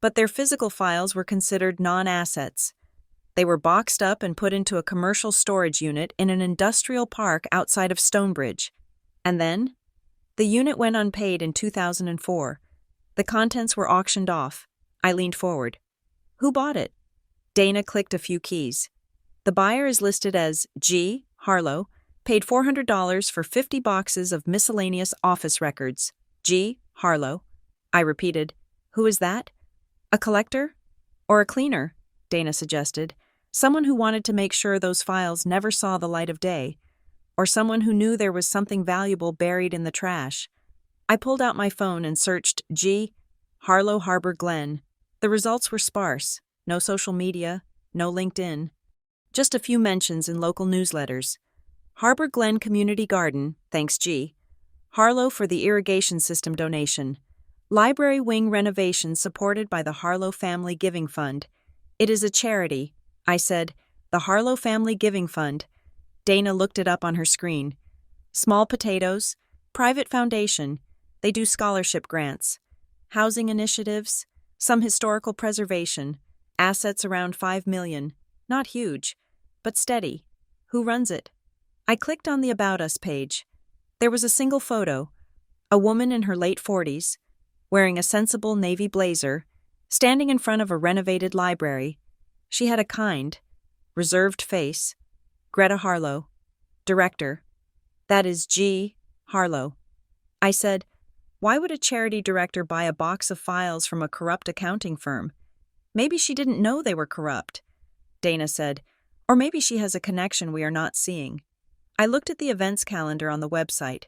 but their physical files were considered non-assets. They were boxed up and put into a commercial storage unit in an industrial park outside of Stonebridge. And then? The unit went unpaid in 2004. The contents were auctioned off. I leaned forward. Who bought it? Dana clicked a few keys. The buyer is listed as G. Harlow, paid $400 for 50 boxes of miscellaneous office records. G. Harlow. I repeated. Who is that? A collector? Or a cleaner? Dana suggested. Someone who wanted to make sure those files never saw the light of day. Or someone who knew there was something valuable buried in the trash. I pulled out my phone and searched G. Harlow Harbor Glen. The results were sparse. No social media, no LinkedIn. Just a few mentions in local newsletters. Harbor Glen Community Garden, thanks G. Harlow for the irrigation system donation. Library wing renovation supported by the Harlow Family Giving Fund. It is a charity, I said. The Harlow Family Giving Fund. Dana looked it up on her screen. Small potatoes, private foundation. They do scholarship grants, housing initiatives, some historical preservation, assets around $5 million. Not huge, but steady. Who runs it? I clicked on the About Us page. There was a single photo, a woman in her late 40s, wearing a sensible navy blazer, standing in front of a renovated library. She had a kind, reserved face. Greta Harlow, director. That is G. Harlow. I said, why would a charity director buy a box of files from a corrupt accounting firm? Maybe she didn't know they were corrupt. Dana said, or maybe she has a connection we are not seeing. I looked at the events calendar on the website.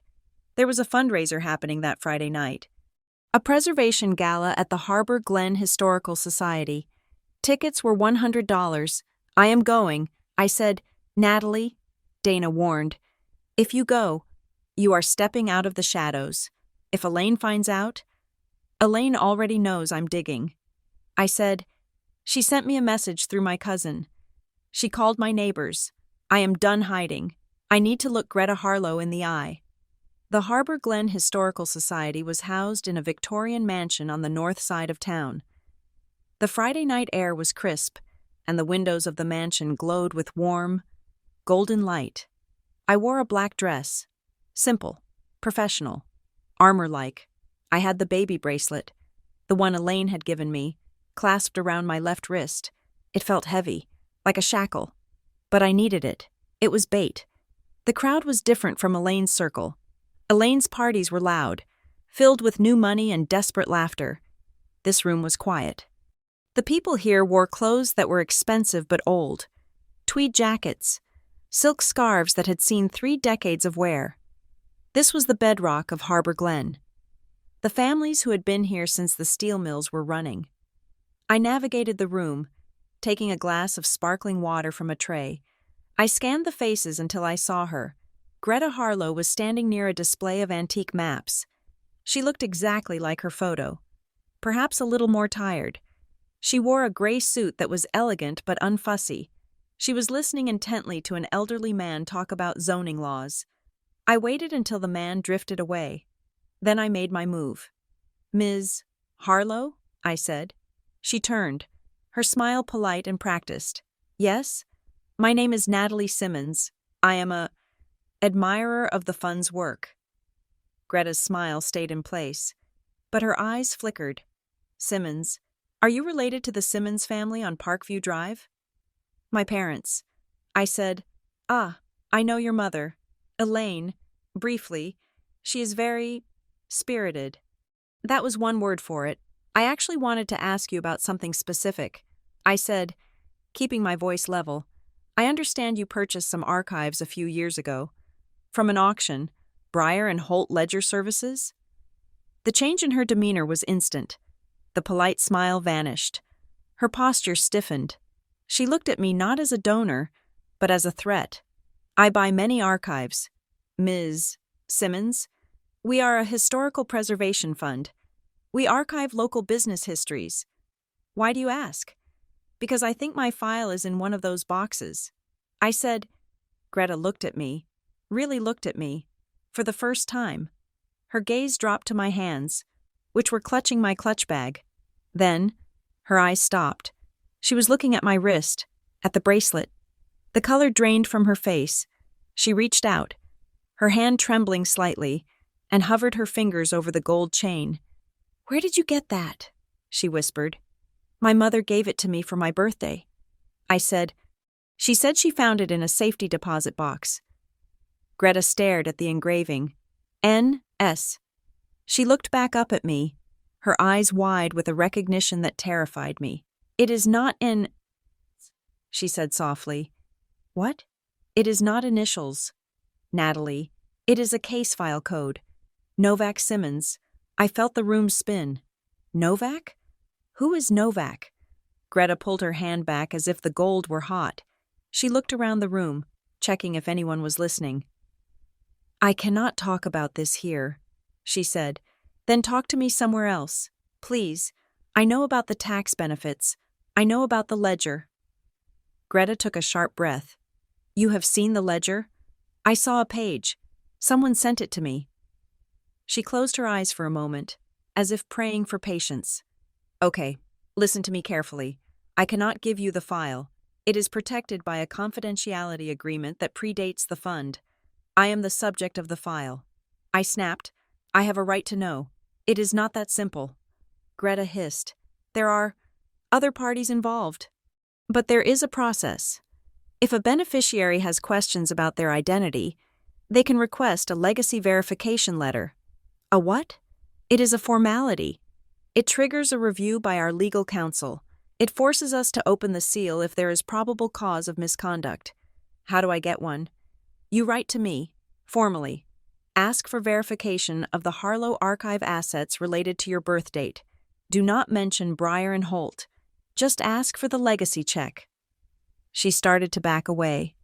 There was a fundraiser happening that Friday night. A preservation gala at the Harbor Glen Historical Society. Tickets were $100. I am going, I said. Natalie, Dana warned. If you go, you are stepping out of the shadows. If Elaine finds out, Elaine already knows I'm digging. I said, she sent me a message through my cousin. She called my neighbors. I am done hiding. I need to look Greta Harlow in the eye. The Harbor Glen Historical Society was housed in a Victorian mansion on the north side of town. The Friday night air was crisp, and the windows of the mansion glowed with warm, golden light. I wore a black dress. Simple, professional, armor-like. I had the baby bracelet, the one Elaine had given me, clasped around my left wrist. It felt heavy, like a shackle. But I needed it. It was bait. The crowd was different from Elaine's circle. Elaine's parties were loud, filled with new money and desperate laughter. This room was quiet. The people here wore clothes that were expensive but old. Tweed jackets, silk scarves that had seen 3 decades of wear. This was the bedrock of Harbor Glen. The families who had been here since the steel mills were running. I navigated the room, taking a glass of sparkling water from a tray. I scanned the faces until I saw her. Greta Harlow was standing near a display of antique maps. She looked exactly like her photo, perhaps a little more tired. She wore a gray suit that was elegant but unfussy. She was listening intently to an elderly man talk about zoning laws. I waited until the man drifted away. Then I made my move. Ms. Harlow? I said. She turned, her smile polite and practiced. Yes? My name is Natalie Simmons. I am a admirer of the fund's work. Greta's smile stayed in place, but her eyes flickered. Simmons, are you related to the Simmons family on Parkview Drive? My parents. I said, I know your mother. Elaine, briefly. She is very spirited. That was one word for it. I actually wanted to ask you about something specific. I said, keeping my voice level, I understand you purchased some archives a few years ago. From an auction, Breyer and Holt Ledger Services? The change in her demeanor was instant. The polite smile vanished. Her posture stiffened. She looked at me not as a donor, but as a threat. I buy many archives. Ms. Simmons, we are a historical preservation fund. We archive local business histories. Why do you ask? Because I think my file is in one of those boxes. I said. Greta looked at me, really looked at me, for the first time. Her gaze dropped to my hands, which were clutching my clutch bag. Then, her eyes stopped. She was looking at my wrist, at the bracelet. The color drained from her face. She reached out, her hand trembling slightly, and hovered her fingers over the gold chain. "Where did you get that?" she whispered. "My mother gave it to me for my birthday," I said. "She said she found it in a safety deposit box." Greta stared at the engraving. N.S. She looked back up at me, her eyes wide with a recognition that terrified me. "It is not in," she said softly. "What?" "It is not initials, Natalie. It is a case file code. Novak Simmons." I felt the room spin. Novak? Who is Novak? Greta pulled her hand back as if the gold were hot. She looked around the room, checking if anyone was listening. "I cannot talk about this here," she said. "Then talk to me somewhere else. Please. I know about the tax benefits. I know about the ledger." Greta took a sharp breath. "You have seen the ledger?" "I saw a page. Someone sent it to me." She closed her eyes for a moment, as if praying for patience. "Okay, listen to me carefully. I cannot give you the file. It is protected by a confidentiality agreement that predates the fund. I am the subject of the file." I snapped. "I have a right to know. It is not that simple." Greta hissed. "There are other parties involved. But there is a process. If a beneficiary has questions about their identity, they can request a legacy verification letter." "A what?" "It is a formality. It triggers a review by our legal counsel. It forces us to open the seal if there is probable cause of misconduct." "How do I get one?" "You write to me, formally. Ask for verification of the Harlow archive assets related to your birth date. Do not mention Breyer and Holt. Just ask for the legacy check." She started to back away.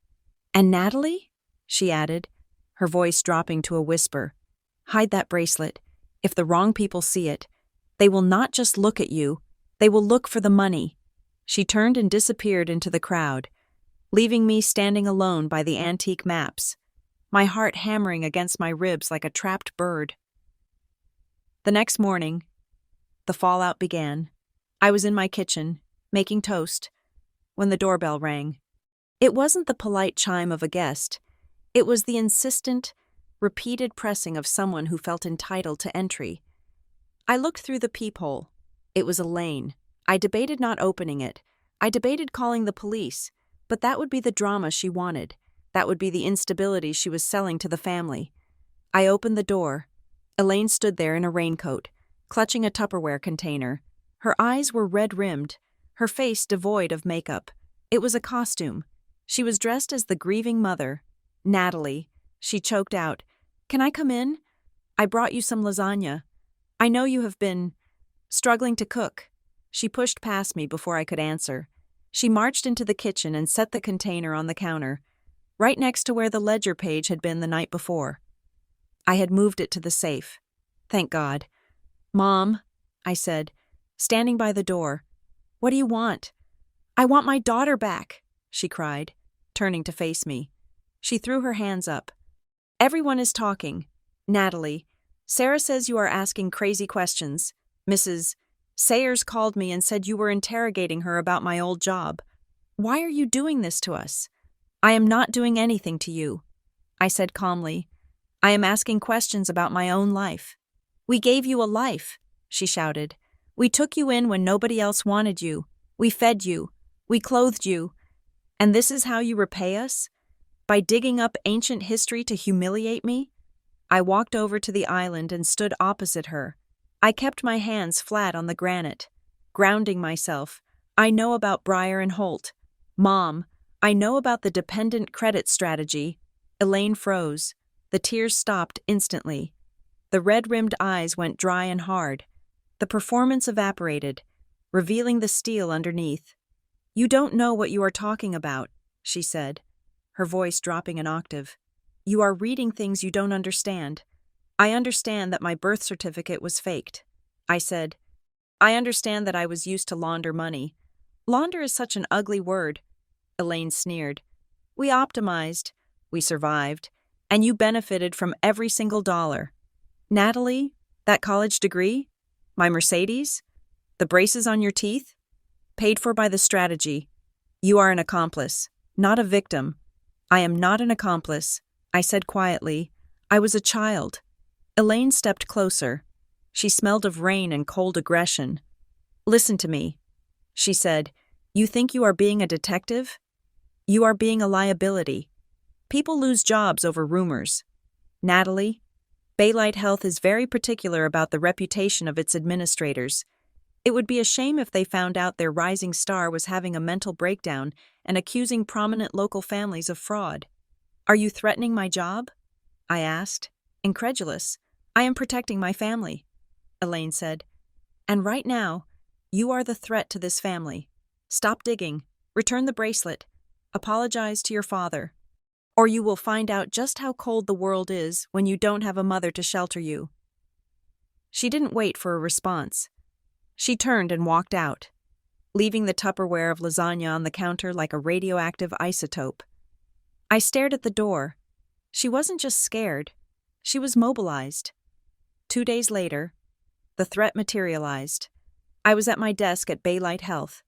"And Natalie?" she added, her voice dropping to a whisper. "Hide that bracelet. If the wrong people see it, they will not just look at you, they will look for the money." She turned and disappeared into the crowd, leaving me standing alone by the antique maps, my heart hammering against my ribs like a trapped bird. The next morning, the fallout began. I was in my kitchen, making toast, when the doorbell rang. It wasn't the polite chime of a guest. It was the insistent, repeated pressing of someone who felt entitled to entry. I looked through the peephole. It was Elaine. I debated not opening it. I debated calling the police, but that would be the drama she wanted. That would be the instability she was selling to the family. I opened the door. Elaine stood there in a raincoat, clutching a Tupperware container. Her eyes were red-rimmed, her face devoid of makeup. It was a costume. She was dressed as the grieving mother. "Natalie," she choked out. "Can I come in? I brought you some lasagna. I know you have been struggling to cook." She pushed past me before I could answer. She marched into the kitchen and set the container on the counter, right next to where the ledger page had been the night before. I had moved it to the safe. Thank God. "Mom," I said, standing by the door. "What do you want?" "I want my daughter back," she cried, turning to face me. She threw her hands up. "Everyone is talking. Natalie, Sarah says you are asking crazy questions. Mrs. Sayers called me and said you were interrogating her about my old job. Why are you doing this to us?" "I am not doing anything to you," I said calmly. "I am asking questions about my own life." "We gave you a life," she shouted. "We took you in when nobody else wanted you. We fed you. We clothed you. And this is how you repay us? By digging up ancient history to humiliate me?" I walked over to the island and stood opposite her. I kept my hands flat on the granite, grounding myself. "I know about Breyer and Holt. Mom, I know about the dependent credit strategy." Elaine froze. The tears stopped instantly. The red-rimmed eyes went dry and hard. The performance evaporated, revealing the steel underneath. "You don't know what you are talking about," she said, her voice dropping an octave. "You are reading things you don't understand." "I understand that my birth certificate was faked," I said. "I understand that I was used to launder money." "Launder is such an ugly word," Elaine sneered. "We optimized, we survived, and you benefited from every single dollar. Natalie, that college degree, my Mercedes, the braces on your teeth, paid for by the strategy. You are an accomplice, not a victim. I am not an accomplice, I said quietly. I was a child. Elaine stepped closer. She smelled of rain and cold aggression. Listen to me, she said. You think you are being a detective? You are being a liability. People lose jobs over rumors. Natalie, Baylight Health is very particular about the reputation of its administrators. It would be a shame if they found out their rising star was having a mental breakdown and accusing prominent local families of fraud. Are you threatening my job? I asked, incredulous. I am protecting my family, Elaine said. And right now, you are the threat to this family. Stop digging. Return the bracelet. Apologize to your father. Or you will find out just how cold the world is when you don't have a mother to shelter you. She didn't wait for a response. She turned and walked out, leaving the Tupperware of lasagna on the counter like a radioactive isotope. I stared at the door. She wasn't just scared. She was mobilized. 2 days later, the threat materialized. I was at my desk at Baylight Health,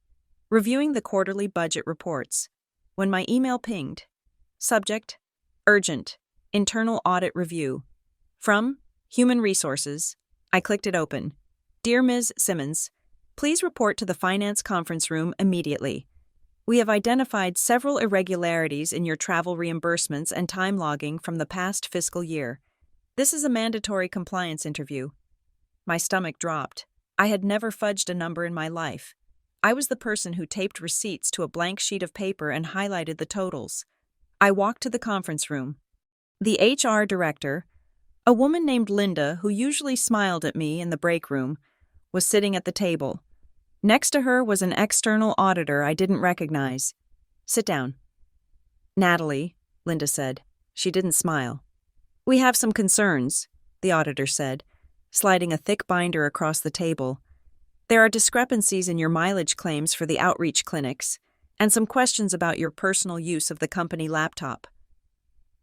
reviewing the quarterly budget reports, when my email pinged. Subject: Urgent, Internal Audit Review. From Human Resources. I clicked it open. Dear Ms. Simmons, please report to the Finance Conference Room immediately. We have identified several irregularities in your travel reimbursements and time logging from the past fiscal year. This is a mandatory compliance interview. My stomach dropped. I had never fudged a number in my life. I was the person who taped receipts to a blank sheet of paper and highlighted the totals. I walked to the conference room. The HR director, a woman named Linda who usually smiled at me in the break room, was sitting at the table. Next to her was an external auditor I didn't recognize. Sit down. Natalie, Linda said. She didn't smile. We have some concerns, the auditor said, sliding a thick binder across the table. There are discrepancies in your mileage claims for the outreach clinics, and some questions about your personal use of the company laptop.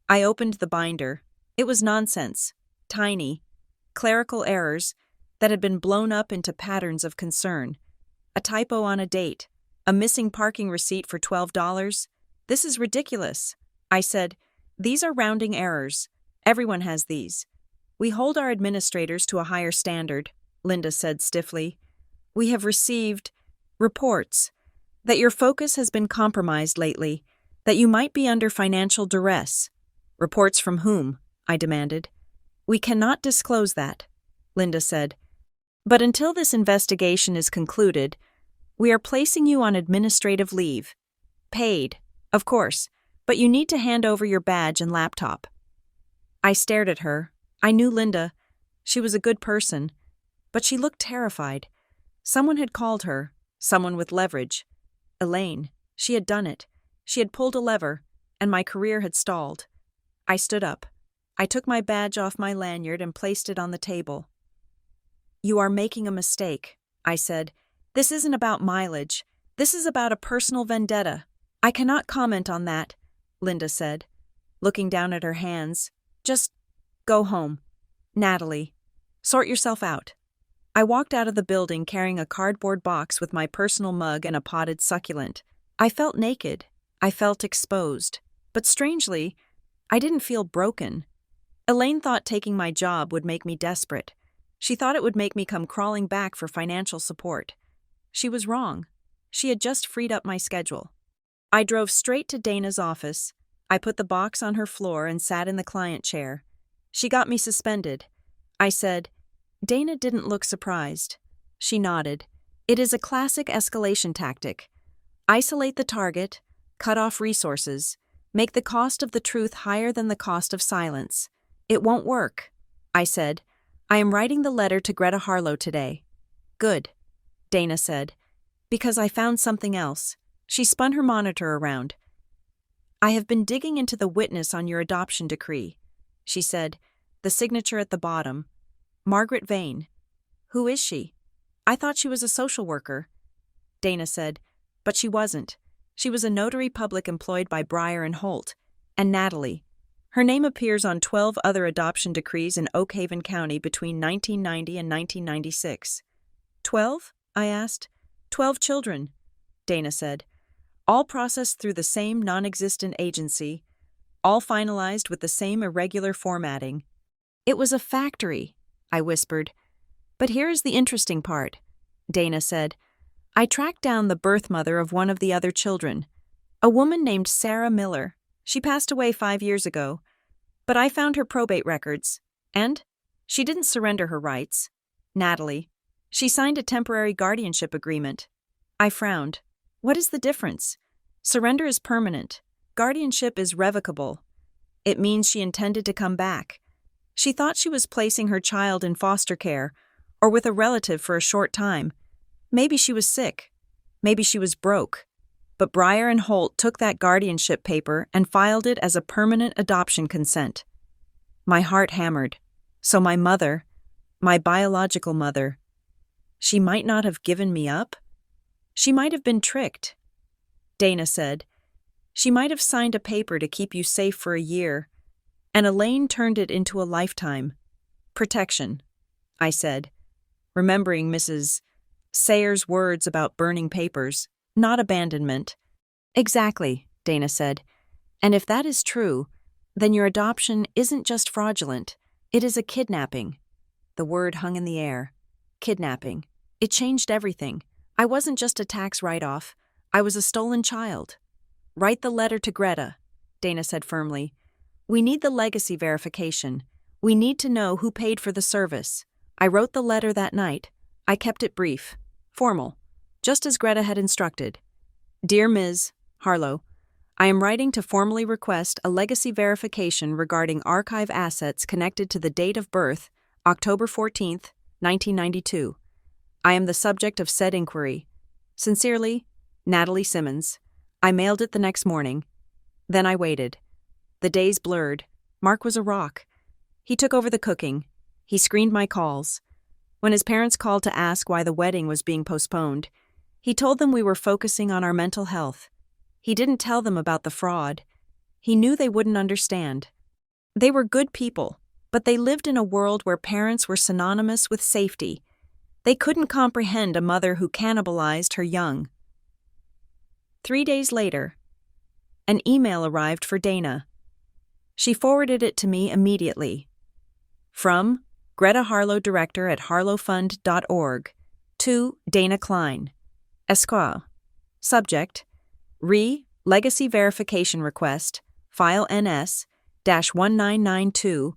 I opened the binder. It was nonsense, tiny, clerical errors that had been blown up into patterns of concern. A typo on a date, a missing parking receipt for $12. This is ridiculous, I said. These are rounding errors. Everyone has these. We hold our administrators to a higher standard, Linda said stiffly. We have received reports that your focus has been compromised lately, that you might be under financial duress. Reports from whom? I demanded. We cannot disclose that, Linda said. But until this investigation is concluded, we are placing you on administrative leave. Paid, of course, but you need to hand over your badge and laptop. I stared at her. I knew Linda. She was a good person, but she looked terrified. Someone had called her, someone with leverage. Elaine. She had done it. She had pulled a lever, and my career had stalled. I stood up. I took my badge off my lanyard and placed it on the table. You are making a mistake, I said. This isn't about mileage. This is about a personal vendetta. I cannot comment on that, Linda said, looking down at her hands. Just go home. Natalie, sort yourself out. I walked out of the building carrying a cardboard box with my personal mug and a potted succulent. I felt naked. I felt exposed. But strangely, I didn't feel broken. Elaine thought taking my job would make me desperate. She thought it would make me come crawling back for financial support. She was wrong. She had just freed up my schedule. I drove straight to Dana's office. I put the box on her floor and sat in the client chair. She got me suspended. I said, Dana didn't look surprised. She nodded. It is a classic escalation tactic. Isolate the target, cut off resources, make the cost of the truth higher than the cost of silence. It won't work, I said. I am writing the letter to Greta Harlow today. Good, Dana said, because I found something else. She spun her monitor around. I have been digging into the witness on your adoption decree, she said, the signature at the bottom. Margaret Vane. Who is she? I thought she was a social worker. Dana said, but she wasn't. She was a notary public employed by Breyer and Holt. And Natalie. Her name appears on 12 other adoption decrees in Oak Haven County between 1990 and 1996. 12? I asked. 12 children, Dana said. all processed through the same non-existent agency, all finalized with the same irregular formatting. It was a factory, I whispered. But here's the interesting part, Dana said. I tracked down the birth mother of one of the other children, a woman named Sarah Miller. She passed away 5 years ago, but I found her probate records, and she didn't surrender her rights. Natalie. She signed a temporary guardianship agreement. I frowned. What is the difference? Surrender is permanent. Guardianship is revocable. It means she intended to come back. She thought she was placing her child in foster care or with a relative for a short time. Maybe she was sick. Maybe she was broke. But Breyer and Holt took that guardianship paper and filed it as a permanent adoption consent. My heart hammered. So my mother, my biological mother, she might not have given me up? She might have been tricked. Dana said, she might have signed a paper to keep you safe for a year, and Elaine turned it into a lifetime. Protection, I said, remembering Mrs. Sayer's words about burning papers, not abandonment. Exactly, Dana said. And if that is true, then your adoption isn't just fraudulent, it is a kidnapping. The word hung in the air. Kidnapping. It changed everything. I wasn't just a tax write-off. I was a stolen child. Write the letter to Greta, Dana said firmly. We need the legacy verification. We need to know who paid for the service. I wrote the letter that night. I kept it brief, formal, just as Greta had instructed. Dear Ms. Harlow, I am writing to formally request a legacy verification regarding archive assets connected to the date of birth, October 14th, 1992. I am the subject of said inquiry. Sincerely, Natalie Simmons. I mailed it the next morning. Then I waited. The days blurred. Mark was a rock. He took over the cooking. He screened my calls. When his parents called to ask why the wedding was being postponed, he told them we were focusing on our mental health. He didn't tell them about the fraud. He knew they wouldn't understand. They were good people, but they lived in a world where parents were synonymous with safety. They couldn't comprehend a mother who cannibalized her young. 3 days later, an email arrived for Dana. She forwarded it to me immediately. From Greta Harlow, director at harlowfund.org, to Dana Klein, Esquire. Subject, Legacy Verification Request, File NS-1992,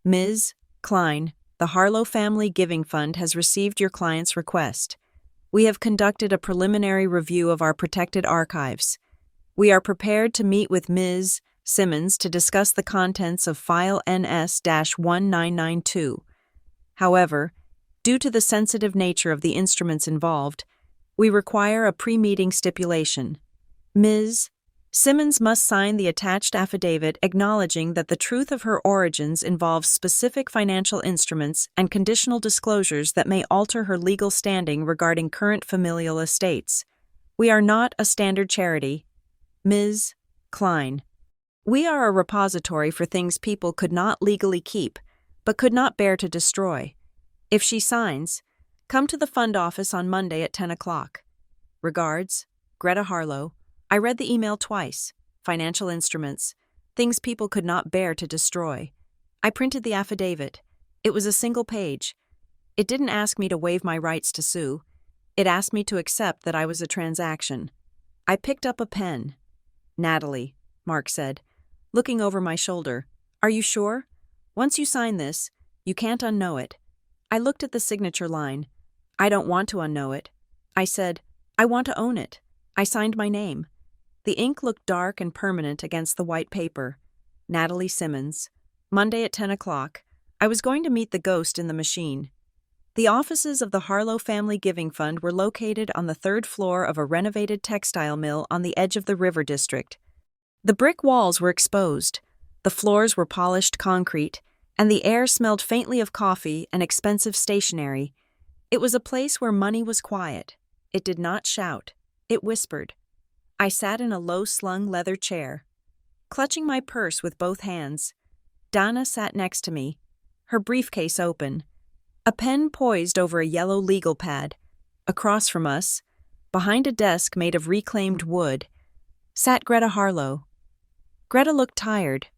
Ms. Klein. The Harlow Family Giving Fund has received your client's request. We have conducted a preliminary review of our protected archives. We are prepared to meet with Ms. Simmons to discuss the contents of File NS-1992. However, due to the sensitive nature of the instruments involved, we require a pre-meeting stipulation. Ms. Simmons must sign the attached affidavit acknowledging that the truth of her origins involves specific financial instruments and conditional disclosures that may alter her legal standing regarding current familial estates. We are not a standard charity. Ms. Klein. We are a repository for things people could not legally keep, but could not bear to destroy. If she signs, come to the fund office on Monday at 10 o'clock. Regards, Greta Harlow. I read the email twice. Financial instruments. Things people could not bear to destroy. I printed the affidavit. It was a single page. It didn't ask me to waive my rights to sue. It asked me to accept that I was a transaction. I picked up a pen. Natalie, Mark said, looking over my shoulder. Are you sure? Once you sign this, you can't unknow it. I looked at the signature line. I don't want to unknow it. I said, I want to own it. I signed my name. The ink looked dark and permanent against the white paper. Natalie Simmons. Monday at 10 o'clock. I was going to meet the ghost in the machine. The offices of the Harlow Family Giving Fund were located on the 3rd floor of a renovated textile mill on the edge of the River District. The brick walls were exposed. The floors were polished concrete, and the air smelled faintly of coffee and expensive stationery. It was a place where money was quiet. It did not shout. It whispered. I sat in a low-slung leather chair, clutching my purse with both hands. Dana sat next to me, her briefcase open, a pen poised over a yellow legal pad. Across from us, behind a desk made of reclaimed wood, sat Greta Harlow. Greta looked tired.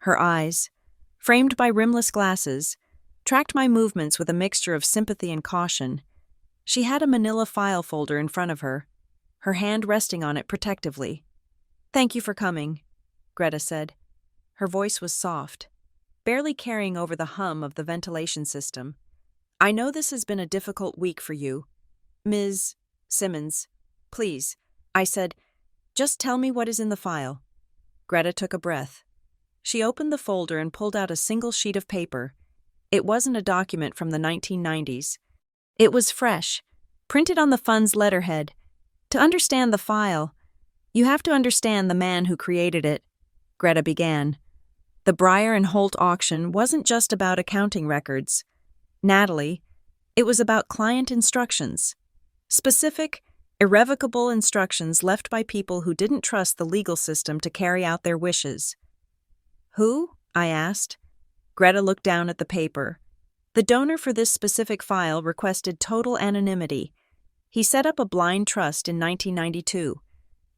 Her eyes, framed by rimless glasses, tracked my movements with a mixture of sympathy and caution. She had a manila file folder in front of her, her hand resting on it protectively. "Thank you for coming," Greta said. Her voice was soft, barely carrying over the hum of the ventilation system. "I know this has been a difficult week for you, Ms. Simmons. Please," I said, "just tell me what is in the file." Greta took a breath. She opened the folder and pulled out a single sheet of paper. It wasn't a document from the 1990s. It was fresh, printed on the fund's letterhead. "To understand the file, you have to understand the man who created it," Greta began. "The Breyer and Holt auction wasn't just about accounting records. Natalie, it was about client instructions. Specific, irrevocable instructions left by people who didn't trust the legal system to carry out their wishes." "Who?" I asked. Greta looked down at the paper. "The donor for this specific file requested total anonymity. He set up a blind trust in 1992.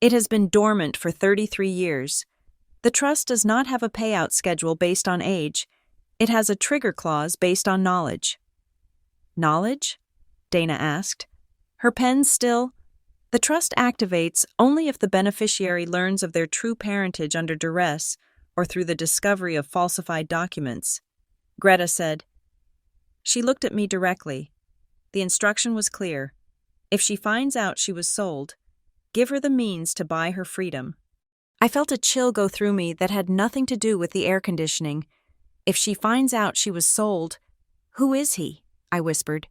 It has been dormant for 33 years. The trust does not have a payout schedule based on age. It has a trigger clause based on knowledge." "Knowledge?" Dana asked. Her pen still. "The trust activates only if the beneficiary learns of their true parentage under duress or through the discovery of falsified documents," Greta said. She looked at me directly. The instruction was clear. If she finds out she was sold, give her the means to buy her freedom. I felt a chill go through me that had nothing to do with the air conditioning. "If she finds out she was sold, who is he?" I whispered.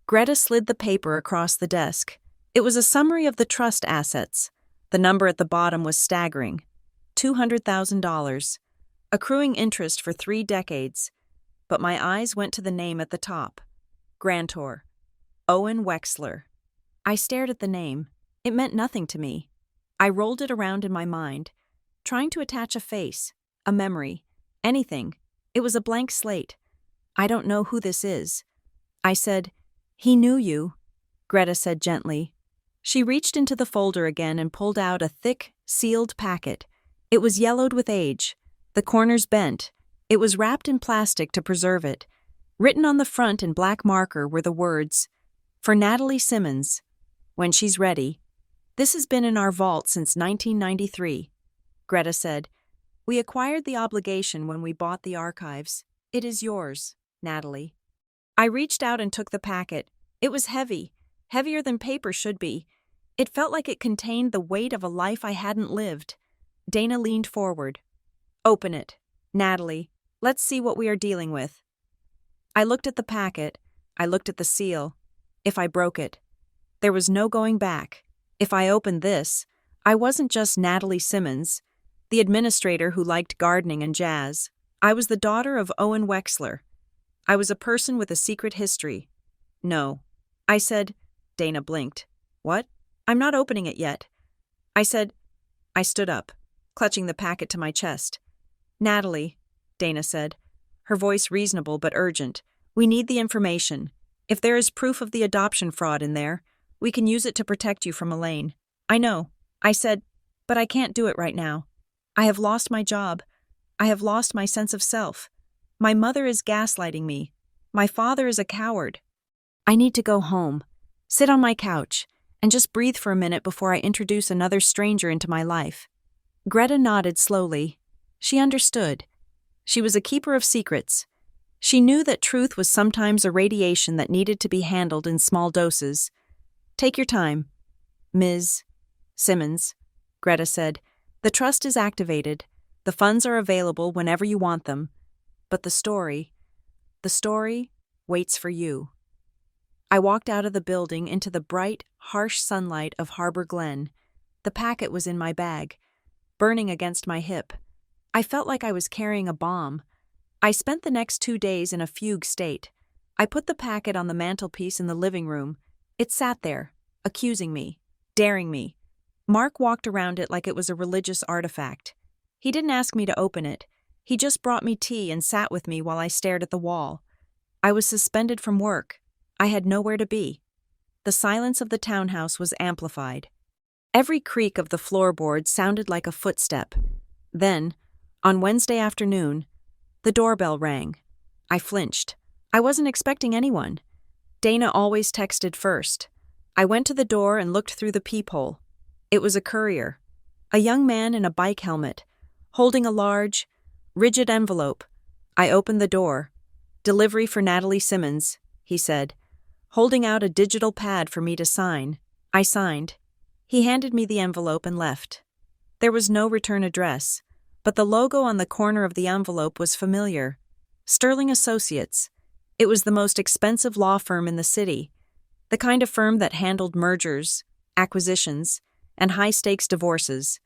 Greta slid the paper across the desk. It was a summary of the trust assets. The number at the bottom was staggering. $200,000, accruing interest for 3 decades. But my eyes went to the name at the top. Grantor. Owen Wexler. I stared at the name. It meant nothing to me. I rolled it around in my mind, trying to attach a face, a memory, anything. It was a blank slate. "I don't know who this is." I said, "He knew you," Greta said gently. She reached into the folder again and pulled out a thick, sealed packet. It was yellowed with age, the corners bent. It was wrapped in plastic to preserve it. Written on the front in black marker were the words, "For Natalie Simmons. When she's ready." "This has been in our vault since 1993, Greta said. "We acquired the obligation when we bought the archives. It is yours, Natalie." I reached out and took the packet. It was heavy, heavier than paper should be. It felt like it contained the weight of a life I hadn't lived. Dana leaned forward. "Open it, Natalie. Let's see what we are dealing with." I looked at the packet. I looked at the seal. If I broke it, there was no going back. If I opened this, I wasn't just Natalie Simmons, the administrator who liked gardening and jazz. I was the daughter of Owen Wexler. I was a person with a secret history. "No," I said. Dana blinked. "What?" "I'm not opening it yet." I said. I stood up, clutching the packet to my chest. "Natalie," Dana said, her voice reasonable but urgent, "we need the information. If there is proof of the adoption fraud in there, we can use it to protect you from Elaine." "I know," I said, "but I can't do it right now. I have lost my job. I have lost my sense of self. My mother is gaslighting me. My father is a coward. I need to go home, sit on my couch, and just breathe for a minute before I introduce another stranger into my life." Greta nodded slowly. She understood. She was a keeper of secrets. She knew that truth was sometimes a radiation that needed to be handled in small doses. "Take your time, Ms. Simmons," Greta said. "The trust is activated. The funds are available whenever you want them. But the story waits for you." I walked out of the building into the bright, harsh sunlight of Harbor Glen. The packet was in my bag, burning against my hip. I felt like I was carrying a bomb. I spent the next 2 days in a fugue state. I put the packet on the mantelpiece in the living room. It sat there, accusing me, daring me. Mark walked around it like it was a religious artifact. He didn't ask me to open it. He just brought me tea and sat with me while I stared at the wall. I was suspended from work. I had nowhere to be. The silence of the townhouse was amplified. Every creak of the floorboard sounded like a footstep. Then, on Wednesday afternoon, the doorbell rang. I flinched. I wasn't expecting anyone. Dana always texted first. I went to the door and looked through the peephole. It was a courier, a young man in a bike helmet, holding a large, rigid envelope. I opened the door. "Delivery for Natalie Simmons," he said, holding out a digital pad for me to sign. I signed. He handed me the envelope and left. There was no return address, but the logo on the corner of the envelope was familiar. Sterling Associates. It was the most expensive law firm in the city, the kind of firm that handled mergers, acquisitions, and high-stakes divorces.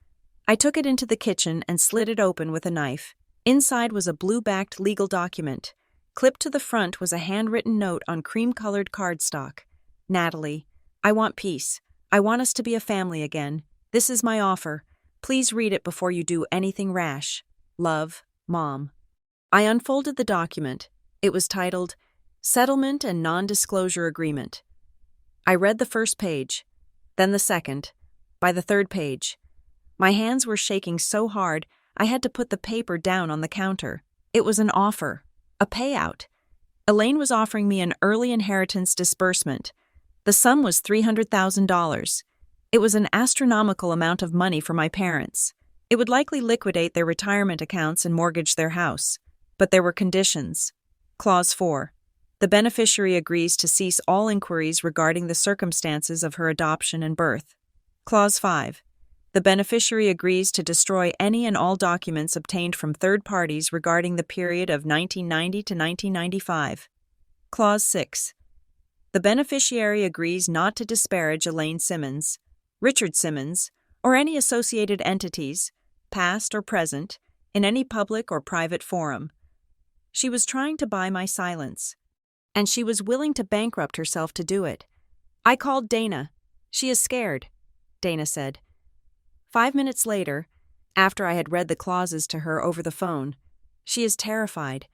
I took it into the kitchen and slit it open with a knife. Inside was a blue-backed legal document. Clipped to the front was a handwritten note on cream-colored cardstock. "Natalie, I want peace. I want us to be a family again. This is my offer. Please read it before you do anything rash. Love, Mom." I unfolded the document. It was titled, "Settlement and Non-Disclosure Agreement." I read the first page, then the second. By the third page, my hands were shaking so hard I had to put the paper down on the counter. It was an offer, a payout. Elaine was offering me an early inheritance disbursement. The sum was $300,000. It was an astronomical amount of money for my parents. It would likely liquidate their retirement accounts and mortgage their house. But there were conditions. Clause 4. The beneficiary agrees to cease all inquiries regarding the circumstances of her adoption and birth. Clause 5. The beneficiary agrees to destroy any and all documents obtained from third parties regarding the period of 1990 to 1995. Clause 6. The beneficiary agrees not to disparage Elaine Simmons, Richard Simmons, or any associated entities, past or present, in any public or private forum. She was trying to buy my silence, and she was willing to bankrupt herself to do it. I called Dana. "She is scared," Dana said. 5 minutes later, after I had read the clauses to her over the phone, "She is terrified.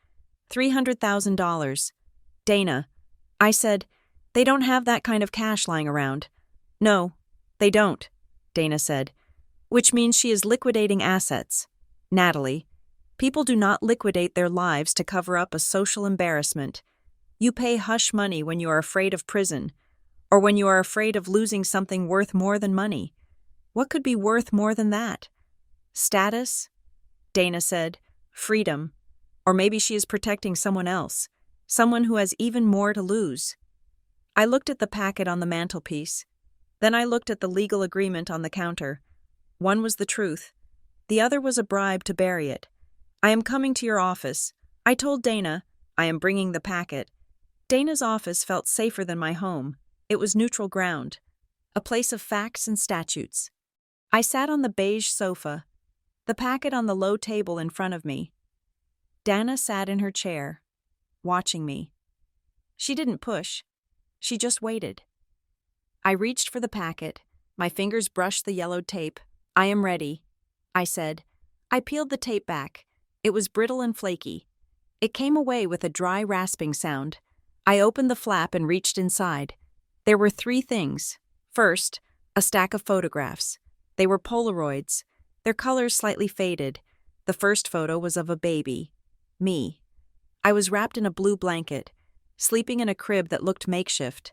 $300,000. Dana," I said, "they don't have that kind of cash lying around." "No, they don't," Dana said, "which means she is liquidating assets. Natalie, people do not liquidate their lives to cover up a social embarrassment. You pay hush money when you are afraid of prison, or when you are afraid of losing something worth more than money. What could be worth more than that? Status?" Dana said, "Freedom. Or maybe she is protecting someone else, someone who has even more to lose." I looked at the packet on the mantelpiece. Then I looked at the legal agreement on the counter. One was the truth. The other was a bribe to bury it. "I am coming to your office." I told Dana, "I am bringing the packet." Dana's office felt safer than my home. It was neutral ground, a place of facts and statutes. I sat on the beige sofa, the packet on the low table in front of me. Dana sat in her chair, watching me. She didn't push. She just waited. I reached for the packet. My fingers brushed the yellowed tape. "I am ready," I said. I peeled the tape back. It was brittle and flaky. It came away with a dry rasping sound. I opened the flap and reached inside. There were 3 things. First, a stack of photographs. They were Polaroids, their colors slightly faded. The first photo was of a baby. Me. I was wrapped in a blue blanket, sleeping in a crib that looked makeshift.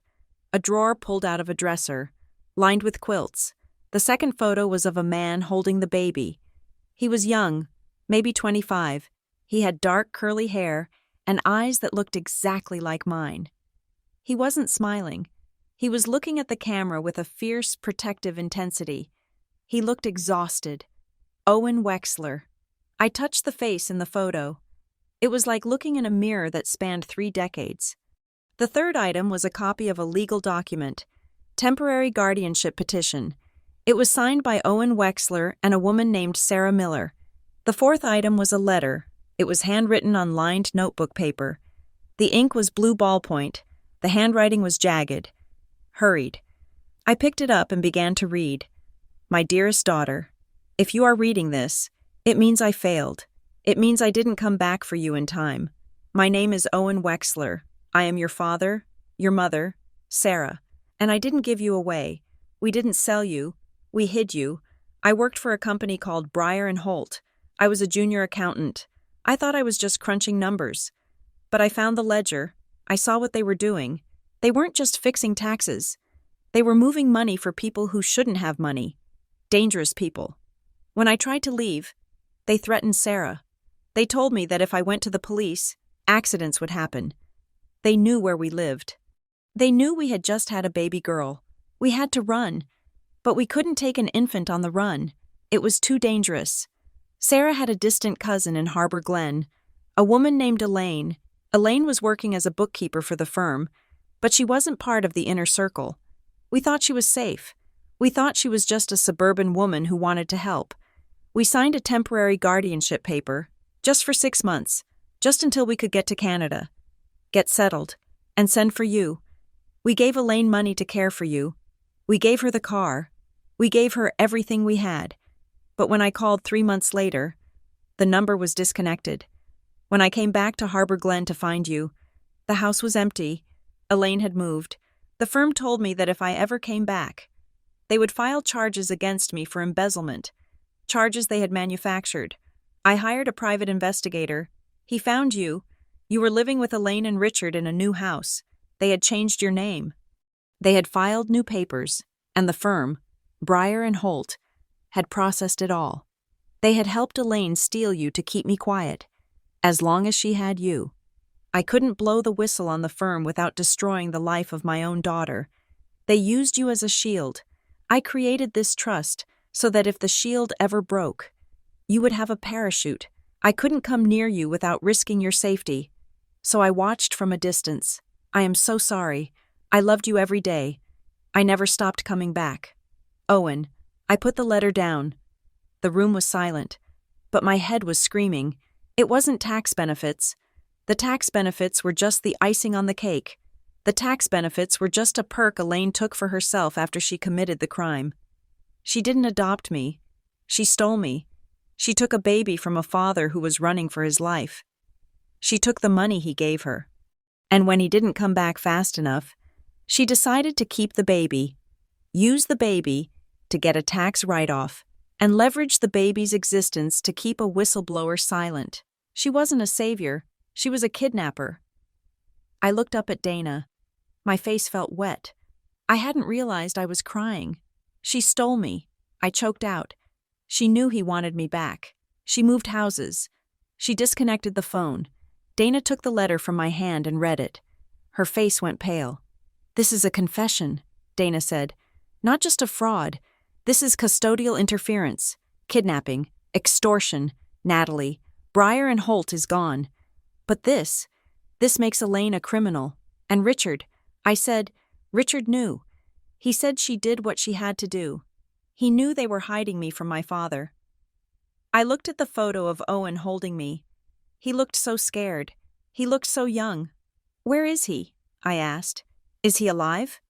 A drawer pulled out of a dresser, lined with quilts. The second photo was of a man holding the baby. He was young, maybe 25. He had dark curly hair and eyes that looked exactly like mine. He wasn't smiling. He was looking at the camera with a fierce, protective intensity. He looked exhausted. Owen Wexler. I touched the face in the photo. It was like looking in a mirror that spanned 3 decades. The third item was a copy of a legal document, temporary guardianship petition. It was signed by Owen Wexler and a woman named Sarah Miller. The fourth item was a letter. It was handwritten on lined notebook paper. The ink was blue ballpoint. The handwriting was jagged. Hurried. I picked it up and began to read. "My dearest daughter, if you are reading this, it means I failed. It means I didn't come back for you in time. My name is Owen Wexler. I am your father, your mother, Sarah, and I didn't give you away. We didn't sell you. We hid you. I worked for a company called Breyer and Holt. I was a junior accountant. I thought I was just crunching numbers. But I found the ledger. I saw what they were doing. They weren't just fixing taxes. They were moving money for people who shouldn't have money. Dangerous people. When I tried to leave, they threatened Sarah. They told me that if I went to the police, accidents would happen. They knew where we lived. They knew we had just had a baby girl. We had to run. But we couldn't take an infant on the run. It was too dangerous. Sarah had a distant cousin in Harbor Glen, a woman named Elaine. Elaine was working as a bookkeeper for the firm, but she wasn't part of the inner circle. We thought she was safe. We thought she was just a suburban woman who wanted to help. We signed a temporary guardianship paper, just for 6 months, just until we could get to Canada, get settled, and send for you. We gave Elaine money to care for you. We gave her the car. We gave her everything we had. But when I called 3 months later, the number was disconnected. When I came back to Harbor Glen to find you, the house was empty. Elaine had moved. The firm told me that if I ever came back, they would file charges against me for embezzlement, charges they had manufactured. I hired a private investigator. He found you. You were living with Elaine and Richard in a new house. They had changed your name. They had filed new papers, and the firm, Breyer and Holt, had processed it all. They had helped Elaine steal you to keep me quiet, as long as she had you. I couldn't blow the whistle on the firm without destroying the life of my own daughter. They used you as a shield. I created this trust so that if the shield ever broke, you would have a parachute. I couldn't come near you without risking your safety. So I watched from a distance. I am so sorry. I loved you every day. I never stopped coming back. Owen, I put the letter down. The room was silent, but my head was screaming. It wasn't tax benefits. The tax benefits were just the icing on the cake. The tax benefits were just a perk Elaine took for herself after she committed the crime. She didn't adopt me. She stole me. She took a baby from a father who was running for his life. She took the money he gave her. And when he didn't come back fast enough, she decided to keep the baby, use the baby to get a tax write-off, and leverage the baby's existence to keep a whistleblower silent. She wasn't a savior. She was a kidnapper. I looked up at Dana. My face felt wet. I hadn't realized I was crying. She stole me. I choked out. She knew he wanted me back. She moved houses. She disconnected the phone. Dana took the letter from my hand and read it. Her face went pale. "This is a confession," Dana said. "Not just a fraud. This is custodial interference, kidnapping, extortion. Natalie, Breyer and Holt is gone. But this makes Elaine a criminal. And Richard," I said, "Richard knew. He said she did what she had to do. He knew they were hiding me from my father." I looked at the photo of Owen holding me. He looked so scared. He looked so young. "Where is he?" I asked. "Is he alive?"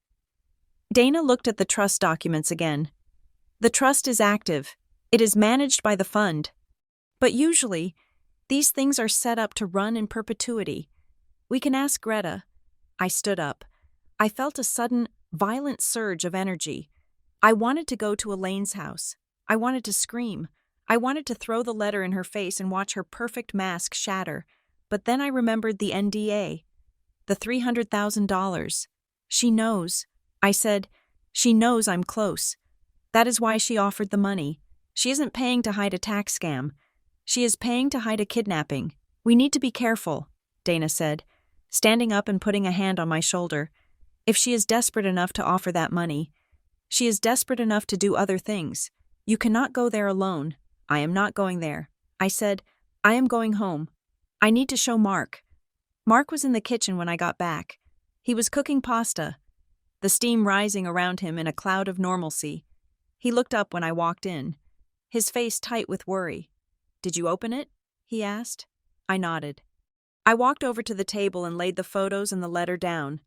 Dana looked at the trust documents again. "The trust is active. It is managed by the fund. But usually, these things are set up to run in perpetuity. We can ask Greta." I stood up. I felt a sudden, violent surge of energy. I wanted to go to Elaine's house. I wanted to scream. I wanted to throw the letter in her face and watch her perfect mask shatter. But then I remembered the NDA. The $300,000. "She knows." I said, "She knows I'm close. That is why she offered the money. She isn't paying to hide a tax scam. She is paying to hide a kidnapping. We need to be careful," Dana said, standing up and putting a hand on my shoulder. "If she is desperate enough to offer that money, she is desperate enough to do other things. You cannot go there alone." "I am not going there." I said, "I am going home. I need to show Mark." Mark was in the kitchen when I got back. He was cooking pasta, the steam rising around him in a cloud of normalcy. He looked up when I walked in, his face tight with worry. "Did you open it?" he asked. I nodded. I walked over to the table and laid the photos and the letter down.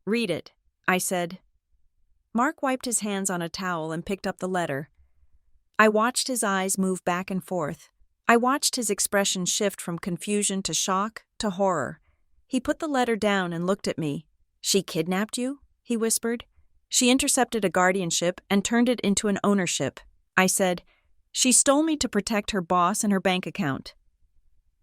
"Read it," I said. Mark wiped his hands on a towel and picked up the letter. I watched his eyes move back and forth. I watched his expression shift from confusion to shock to horror. He put the letter down and looked at me. "She kidnapped you?" he whispered. She intercepted a guardianship and turned it into an ownership. I said, she stole me to protect her boss and her bank account.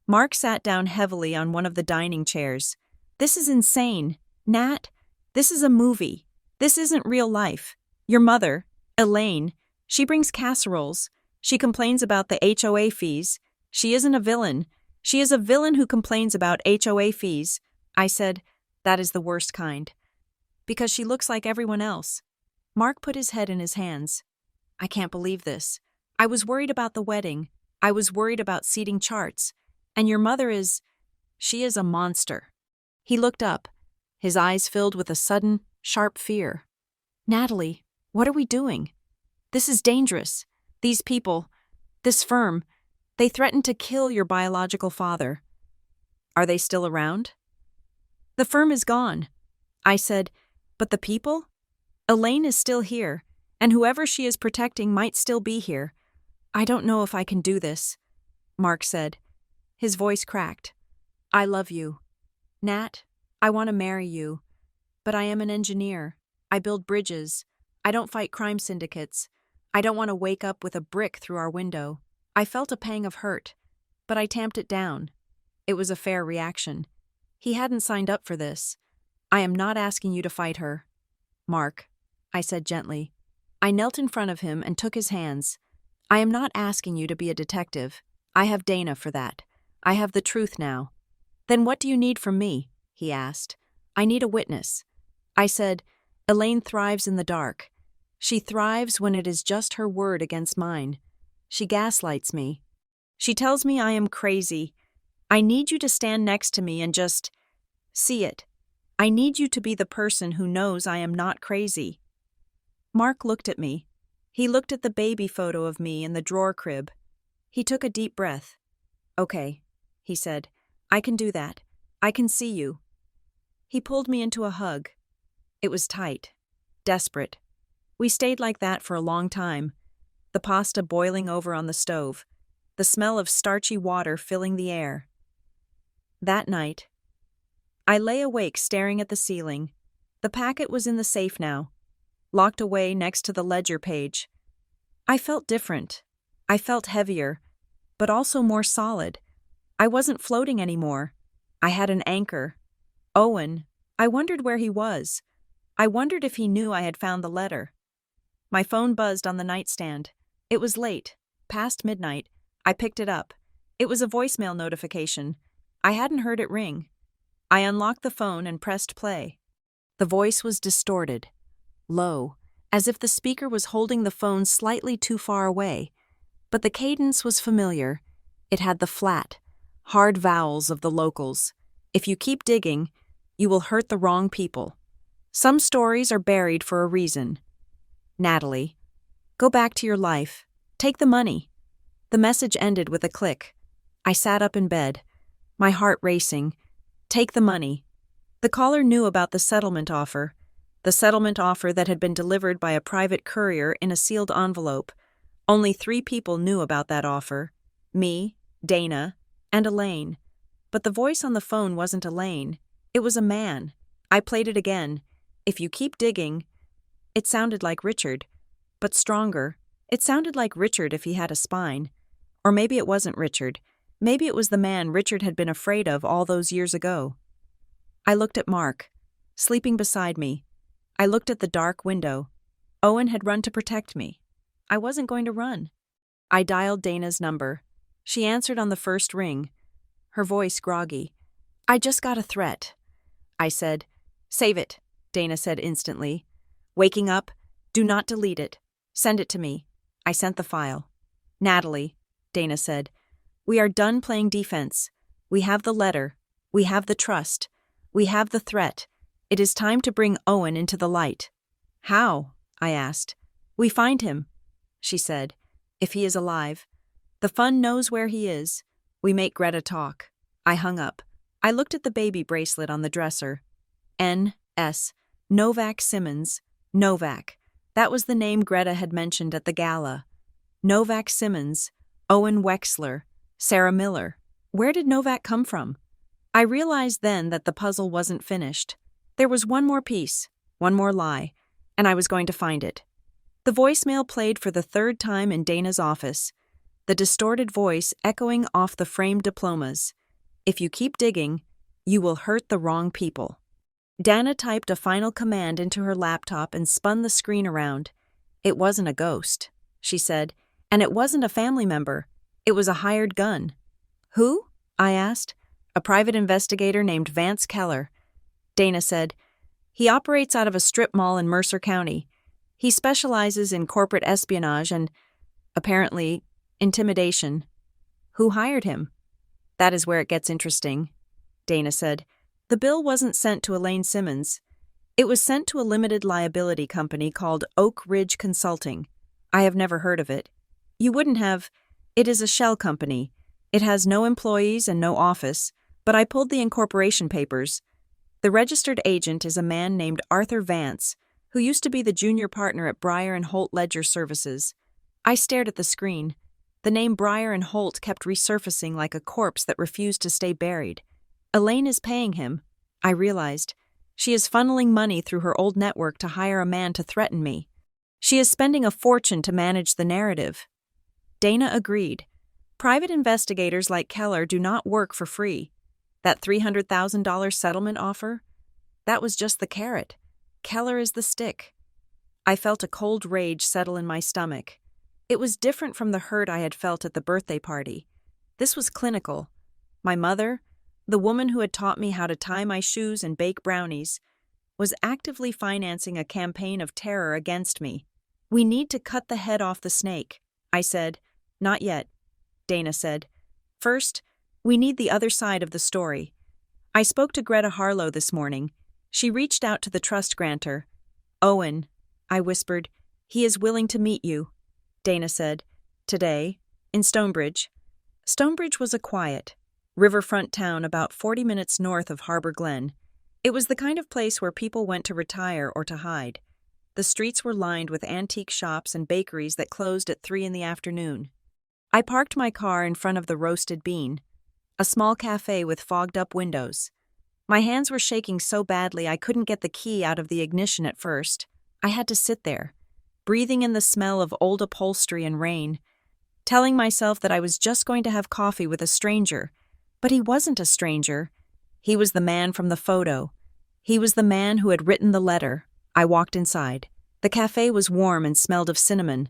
Mark sat down heavily on one of the dining chairs. This is insane. Nat, this is a movie. This isn't real life. Your mother, Elaine, she brings casseroles. She complains about the HOA fees. She isn't a villain. She is a villain who complains about HOA fees. I said, that is the worst kind. Because she looks like everyone else. Mark put his head in his hands. I can't believe this. I was worried about the wedding. I was worried about seating charts. And your mother she is a monster. He looked up, his eyes filled with a sudden, sharp fear. Natalie, what are we doing? This is dangerous. These people, this firm, they threatened to kill your biological father. Are they still around? The firm is gone. I said, but the people? Elaine is still here, and whoever she is protecting might still be here. I don't know if I can do this, Mark said. His voice cracked. I love you. Nat, I want to marry you. But I am an engineer. I build bridges. I don't fight crime syndicates. I don't want to wake up with a brick through our window. I felt a pang of hurt, but I tamped it down. It was a fair reaction. He hadn't signed up for this. I am not asking you to fight her. Mark, I said gently. I knelt in front of him and took his hands. I am not asking you to be a detective. I have Dana for that. I have the truth now. Then what do you need from me? He asked. I need a witness. I said, Elaine thrives in the dark. She thrives when it is just her word against mine. She gaslights me. She tells me I am crazy. I need you to stand next to me and just see it. I need you to be the person who knows I am not crazy. Mark looked at me. He looked at the baby photo of me in the drawer crib. He took a deep breath. Okay, he said. I can do that. I can see you. He pulled me into a hug. It was tight, desperate. We stayed like that for a long time, the pasta boiling over on the stove, the smell of starchy water filling the air. That night, I lay awake staring at the ceiling. The packet was in the safe now, locked away next to the ledger page. I felt different. I felt heavier, but also more solid. I wasn't floating anymore. I had an anchor. Owen, I wondered where he was. I wondered if he knew I had found the letter. My phone buzzed on the nightstand. It was late, past midnight. I picked it up. It was a voicemail notification. I hadn't heard it ring. I unlocked the phone and pressed play. The voice was distorted, low, as if the speaker was holding the phone slightly too far away. But the cadence was familiar. It had the flat, hard vowels of the locals. If you keep digging, you will hurt the wrong people. Some stories are buried for a reason. Natalie, go back to your life. Take the money. The message ended with a click. I sat up in bed, my heart racing. Take the money. The caller knew about the settlement offer that had been delivered by a private courier in a sealed envelope. Only 3 people knew about that offer. Me, Dana, and Elaine. But the voice on the phone wasn't Elaine. It was a man. I played it again. If you keep digging. It sounded like Richard, but stronger. It sounded like Richard if he had a spine. Or maybe it wasn't Richard. Maybe it was the man Richard had been afraid of all those years ago. I looked at Mark, sleeping beside me. I looked at the dark window. Owen had run to protect me. I wasn't going to run. I dialed Dana's number. She answered on the first ring, her voice groggy. I just got a threat. I said, save it, Dana said instantly. Waking up, do not delete it. Send it to me. I sent the file. Natalie, Dana said, we are done playing defense. We have the letter. We have the trust. We have the threat. It is time to bring Owen into the light. How? I asked. We find him, she said, if he is alive. The fund knows where he is. We make Greta talk. I hung up. I looked at the baby bracelet on the dresser. N.S. Novak Simmons. Novak. That was the name Greta had mentioned at the gala. Novak Simmons, Owen Wexler, Sarah Miller. Where did Novak come from? I realized then that the puzzle wasn't finished. There was one more piece, one more lie, and I was going to find it. The voicemail played for the third time in Dana's office, the distorted voice echoing off the framed diplomas. If you keep digging, you will hurt the wrong people. Dana typed a final command into her laptop and spun the screen around. It wasn't a ghost, she said, and it wasn't a family member. It was a hired gun. Who? I asked. A private investigator named Vance Keller. Dana said, he operates out of a strip mall in Mercer County. He specializes in corporate espionage and, apparently, intimidation. Who hired him? That is where it gets interesting, Dana said. The bill wasn't sent to Elaine Simmons. It was sent to a limited liability company called Oak Ridge Consulting. I have never heard of it. You wouldn't have. It is a shell company. It has no employees and no office, but I pulled the incorporation papers. The registered agent is a man named Arthur Vance, who used to be the junior partner at Breyer and Holt Ledger Services. I stared at the screen. The name Breyer and Holt kept resurfacing like a corpse that refused to stay buried. Elaine is paying him, I realized. She is funneling money through her old network to hire a man to threaten me. She is spending a fortune to manage the narrative. Dana agreed. Private investigators like Keller do not work for free. That $300,000 settlement offer? That was just the carrot. Keller is the stick. I felt a cold rage settle in my stomach. It was different from the hurt I had felt at the birthday party. This was clinical. My mother, the woman who had taught me how to tie my shoes and bake brownies, was actively financing a campaign of terror against me. We need to cut the head off the snake, I said. Not yet, Dana said. First, we need the other side of the story. I spoke to Greta Harlow this morning. She reached out to the trust grantor. Owen, I whispered, he is willing to meet you, Dana said. Today, in Stonebridge. Stonebridge was a quiet, riverfront town about 40 minutes north of Harbor Glen. It was the kind of place where people went to retire or to hide. The streets were lined with antique shops and bakeries that closed at 3 in the afternoon. I parked my car in front of the Roasted Bean, a small cafe with fogged-up windows. My hands were shaking so badly I couldn't get the key out of the ignition at first. I had to sit there, breathing in the smell of old upholstery and rain, telling myself that I was just going to have coffee with a stranger. But he wasn't a stranger. He was the man from the photo. He was the man who had written the letter. I walked inside. The cafe was warm and smelled of cinnamon.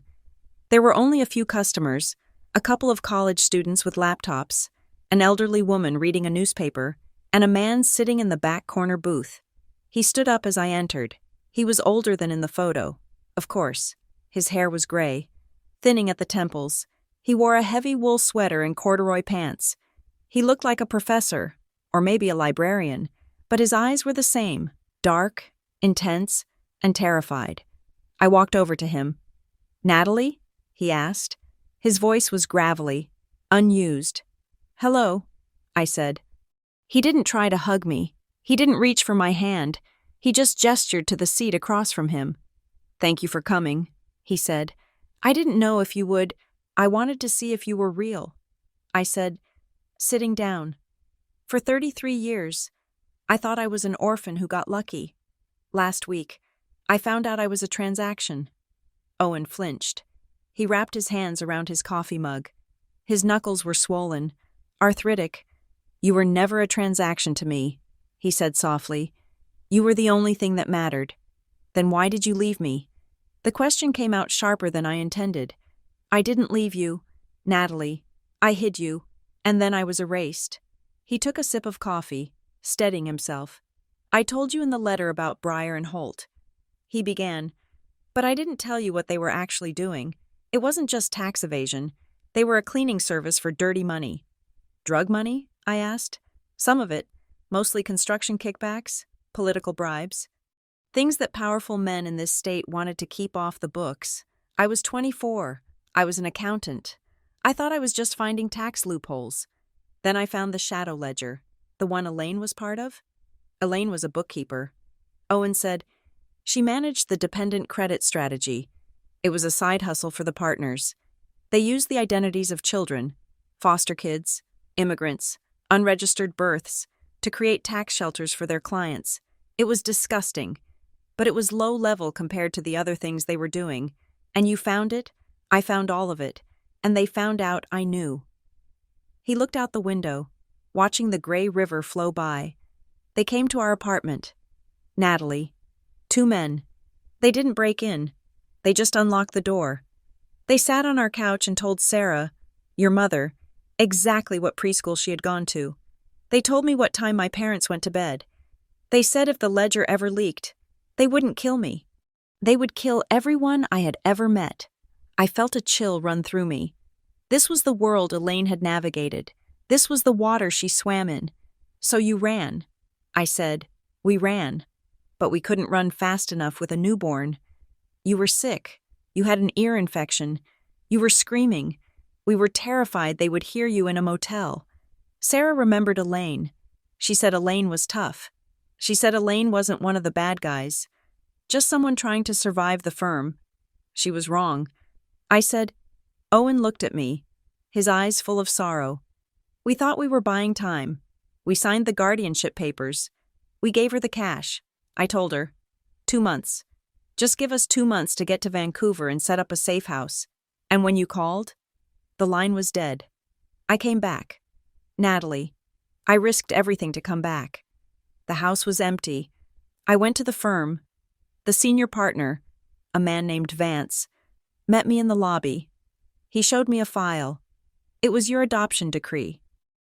There were only a few customers, a couple of college students with laptops, an elderly woman reading a newspaper, and a man sitting in the back corner booth. He stood up as I entered. He was older than in the photo, of course. His hair was gray, thinning at the temples. He wore a heavy wool sweater and corduroy pants. He looked like a professor, or maybe a librarian, but his eyes were the same, dark, intense, and terrified. I walked over to him. Natalie? He asked. His voice was gravelly, unused. Hello, I said. He didn't try to hug me. He didn't reach for my hand. He just gestured to the seat across from him. Thank you for coming, he said. I didn't know if you would. I wanted to see if you were real. I said, sitting down. For 33 years, I thought I was an orphan who got lucky. Last week, I found out I was a transaction. Owen flinched. He wrapped his hands around his coffee mug. His knuckles were swollen, arthritic. You were never a transaction to me, he said softly. You were the only thing that mattered. Then why did you leave me? The question came out sharper than I intended. I didn't leave you, Natalie. I hid you, and then I was erased. He took a sip of coffee, steadying himself. I told you in the letter about Breyer and Holt. He began, but I didn't tell you what they were actually doing. It wasn't just tax evasion. They were a cleaning service for dirty money. Drug money? I asked. Some of it, mostly construction kickbacks, political bribes. Things that powerful men in this state wanted to keep off the books. I was 24. I was an accountant. I thought I was just finding tax loopholes. Then I found the shadow ledger, the one Elaine was part of. Elaine was a bookkeeper. Owen said, she managed the dependent credit strategy. It was a side hustle for the partners. They used the identities of children, foster kids, immigrants, unregistered births, to create tax shelters for their clients. It was disgusting. but it was low level compared to the other things they were doing. And you found it? I found all of it. And they found out I knew. He looked out the window, watching the gray river flow by. They came to our apartment. Natalie. 2 men. They didn't break in. They just unlocked the door. They sat on our couch and told Sarah, your mother, exactly what preschool she had gone to. They told me what time my parents went to bed. They said if the ledger ever leaked, they wouldn't kill me. They would kill everyone I had ever met. I felt a chill run through me. This was the world Elaine had navigated. This was the water she swam in. So you ran. I said, we ran. But we couldn't run fast enough with a newborn. You were sick. You had an ear infection. You were screaming. We were terrified they would hear you in a motel. Sarah remembered Elaine. She said Elaine was tough. She said Elaine wasn't one of the bad guys. Just someone trying to survive the firm. She was wrong. I said, Owen looked at me, his eyes full of sorrow. We thought we were buying time. We signed the guardianship papers. We gave her the cash. I told her, 2 months. Just give us 2 months to get to Vancouver and set up a safe house. And when you called, the line was dead. I came back. Natalie. I risked everything to come back. The house was empty. I went to the firm. The senior partner, a man named Vance, met me in the lobby. He showed me a file. It was your adoption decree.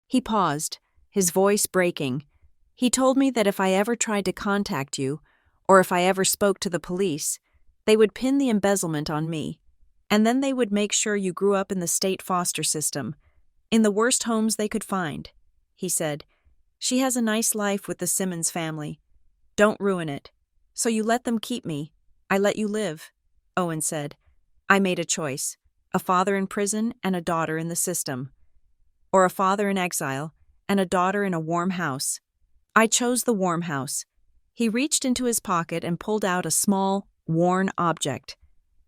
He paused, his voice breaking. He told me that if I ever tried to contact you, or if I ever spoke to the police, they would pin the embezzlement on me, and then they would make sure you grew up in the state foster system, in the worst homes they could find. He said, she has a nice life with the Simmons family. Don't ruin it. So you let them keep me. I let you live. Owen said. I made a choice, a father in prison and a daughter in the system. Or a father in exile and a daughter in a warm house. I chose the warm house. He reached into his pocket and pulled out a small, worn object.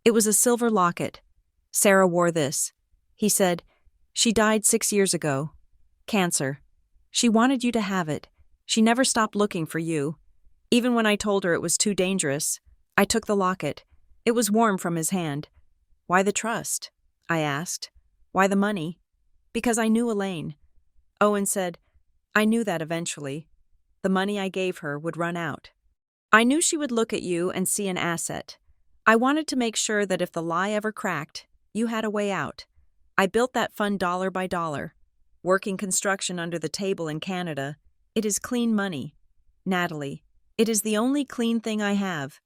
It was a silver locket. Sarah wore this. He said, she died 6 years ago. Cancer. She wanted you to have it. She never stopped looking for you. Even when I told her it was too dangerous, I took the locket. It was warm from his hand. Why the trust? I asked. Why the money? Because I knew Elaine. Owen said, I knew that eventually. The money I gave her would run out. I knew she would look at you and see an asset. I wanted to make sure that if the lie ever cracked, you had a way out. I built that fund dollar by dollar. Working construction under the table in Canada, it is clean money. Natalie, it is the only clean thing I have.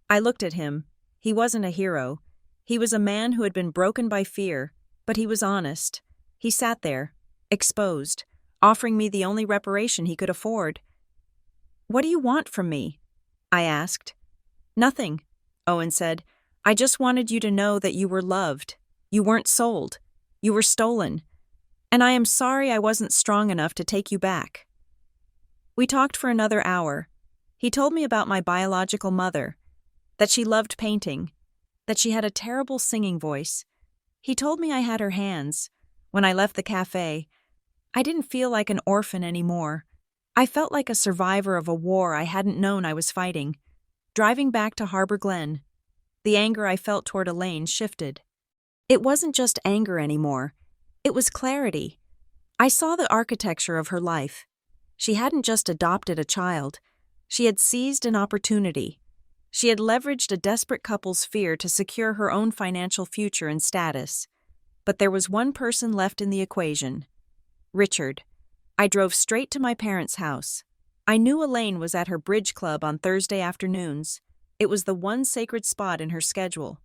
I looked at him. He wasn't a hero. He was a man who had been broken by fear, but he was honest. He sat there, exposed, offering me the only reparation he could afford. What do you want from me? I asked. Nothing, Owen said. I just wanted you to know that you were loved. You weren't sold. You were stolen. And I am sorry I wasn't strong enough to take you back. We talked for another hour. He told me about my biological mother, that she loved painting, that she had a terrible singing voice. He told me I had her hands. When I left the cafe, I didn't feel like an orphan anymore. I felt like a survivor of a war I hadn't known I was fighting. Driving back to Harbor Glen, the anger I felt toward Elaine shifted. It wasn't just anger anymore. It was clarity. I saw the architecture of her life. She hadn't just adopted a child. She had seized an opportunity. She had leveraged a desperate couple's fear to secure her own financial future and status. But there was one person left in the equation. Richard. I drove straight to my parents' house. I knew Elaine was at her bridge club on Thursday afternoons. It was the one sacred spot in her schedule.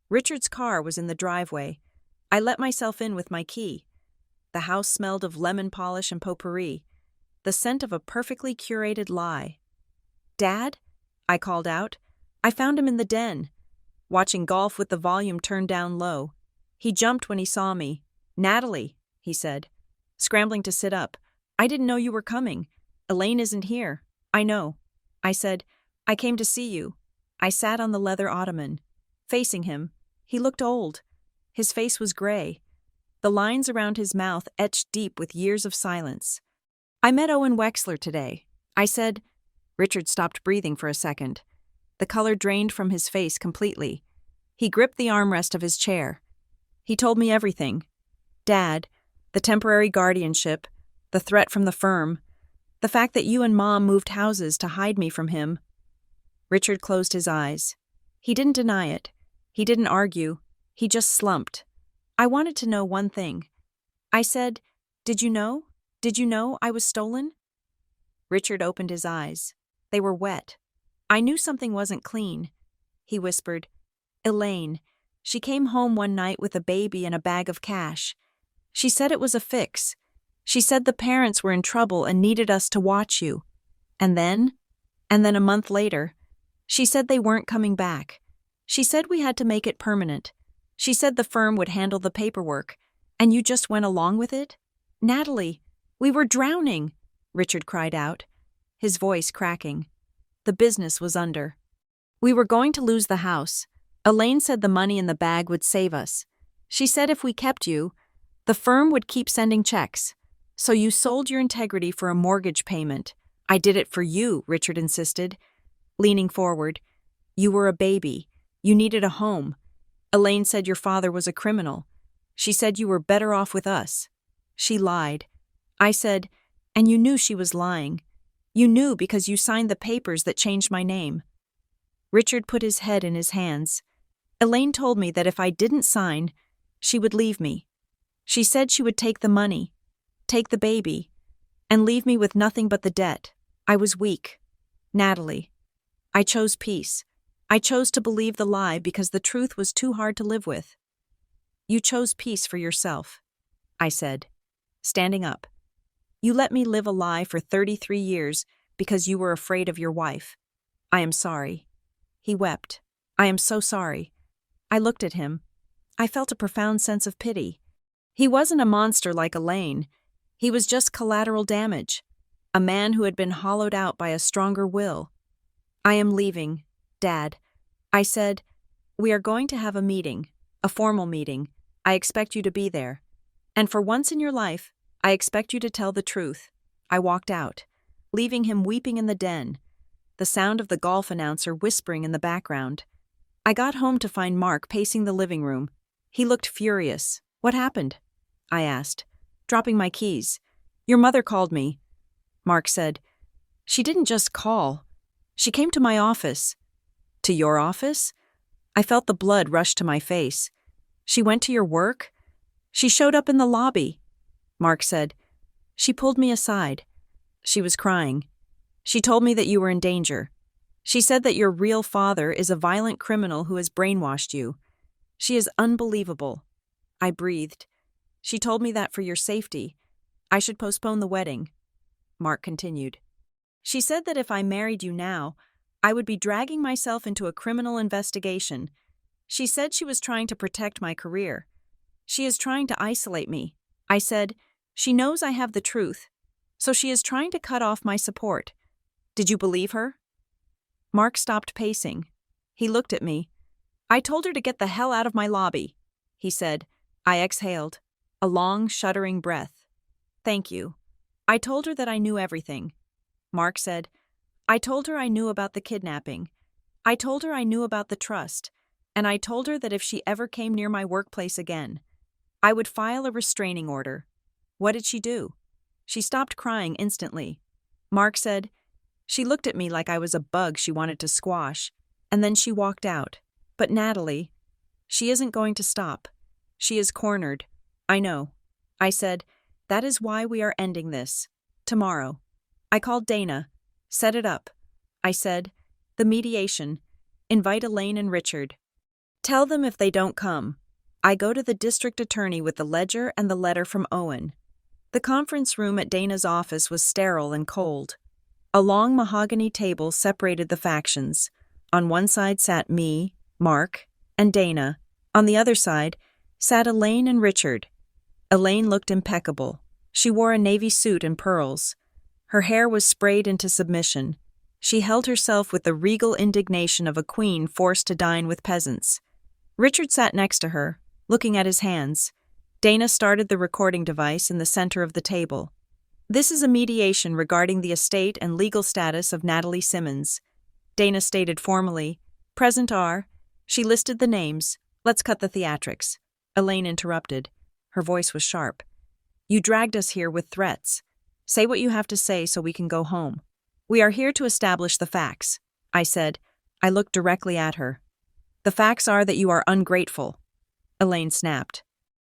Richard's car was in the driveway. I let myself in with my key. The house smelled of lemon polish and potpourri, the scent of a perfectly curated lie. Dad? I called out. I found him in the den, watching golf with the volume turned down low. He jumped when he saw me. Natalie, he said, scrambling to sit up. I didn't know you were coming. Elaine isn't here. I know. I said, I came to see you. I sat on the leather ottoman. Facing him, he looked old. His face was gray. The lines around his mouth etched deep with years of silence. I met Owen Wexler today. I said. Richard stopped breathing for a second. The color drained from his face completely. He gripped the armrest of his chair. He told me everything. Dad, the temporary guardianship, the threat from the firm, the fact that you and Mom moved houses to hide me from him. Richard closed his eyes. He didn't deny it. He didn't argue. He just slumped. I wanted to know one thing. I said, "Did you know? Did you know I was stolen?" Richard opened his eyes. They were wet. I knew something wasn't clean. He whispered, "Elaine. She came home one night with a baby and a bag of cash. She said it was a fix. She said the parents were in trouble and needed us to watch you. And then a month later, she said they weren't coming back. She said we had to make it permanent. She said the firm would handle the paperwork, and you just went along with it? Natalie, we were drowning," Richard cried out, his voice cracking. The business was under. We were going to lose the house. Elaine said the money in the bag would save us. She said if we kept you, the firm would keep sending checks. So you sold your integrity for a mortgage payment. I did it for you, Richard insisted, leaning forward. You were a baby. You needed a home. Elaine said your father was a criminal. She said you were better off with us. She lied. I said, and you knew she was lying. You knew because you signed the papers that changed my name. Richard put his head in his hands. Elaine told me that if I didn't sign, she would leave me. She said she would take the money, take the baby, and leave me with nothing but the debt. I was weak. Natalie. I chose peace. I chose to believe the lie because the truth was too hard to live with. You chose peace for yourself, I said, standing up. You let me live a lie for 33 years because you were afraid of your wife. I am sorry. He wept. I am so sorry. I looked at him. I felt a profound sense of pity. He wasn't a monster like Elaine. He was just collateral damage, a man who had been hollowed out by a stronger will. I am leaving, Dad. I said, we are going to have a meeting, a formal meeting. I expect you to be there. And for once in your life, I expect you to tell the truth. I walked out, leaving him weeping in the den, the sound of the golf announcer whispering in the background. I got home to find Mark pacing the living room. He looked furious. What happened? I asked, dropping my keys. Your mother called me. Mark said, she didn't just call. She came to my office. To your office? I felt the blood rush to my face. She went to your work? She showed up in the lobby. Mark said, she pulled me aside. She was crying. She told me that you were in danger. She said that your real father is a violent criminal who has brainwashed you. She is unbelievable. I breathed. She told me that for your safety, I should postpone the wedding. Mark continued. She said that if I married you now, I would be dragging myself into a criminal investigation. She said she was trying to protect my career. She is trying to isolate me. I said, she knows I have the truth, so she is trying to cut off my support. Did you believe her? Mark stopped pacing. He looked at me. I told her to get the hell out of my lobby, he said. I exhaled, a long, shuddering breath. Thank you. I told her that I knew everything. Mark said, I told her I knew about the kidnapping. I told her I knew about the trust, and I told her that if she ever came near my workplace again, I would file a restraining order. What did she do? She stopped crying instantly. Mark said, she looked at me like I was a bug she wanted to squash, and then she walked out. But Natalie, she isn't going to stop. She is cornered. I know. I said, that is why we are ending this. Tomorrow. I called Dana. Set it up. I said, the mediation. Invite Elaine and Richard. Tell them if they don't come. I go to the district attorney with the ledger and the letter from Owen. The conference room at Dana's office was sterile and cold. A long mahogany table separated the factions. On one side sat me, Mark, and Dana. On the other side sat Elaine and Richard. Elaine looked impeccable. She wore a navy suit and pearls. Her hair was sprayed into submission. She held herself with the regal indignation of a queen forced to dine with peasants. Richard sat next to her, looking at his hands. Dana started the recording device in the center of the table. This is a mediation regarding the estate and legal status of Natalie Simmons. Dana stated formally. Present are. She listed the names. Let's cut the theatrics. Elaine interrupted. Her voice was sharp. You dragged us here with threats. Say what you have to say so we can go home. We are here to establish the facts, I said. I looked directly at her. The facts are that you are ungrateful. Elaine snapped.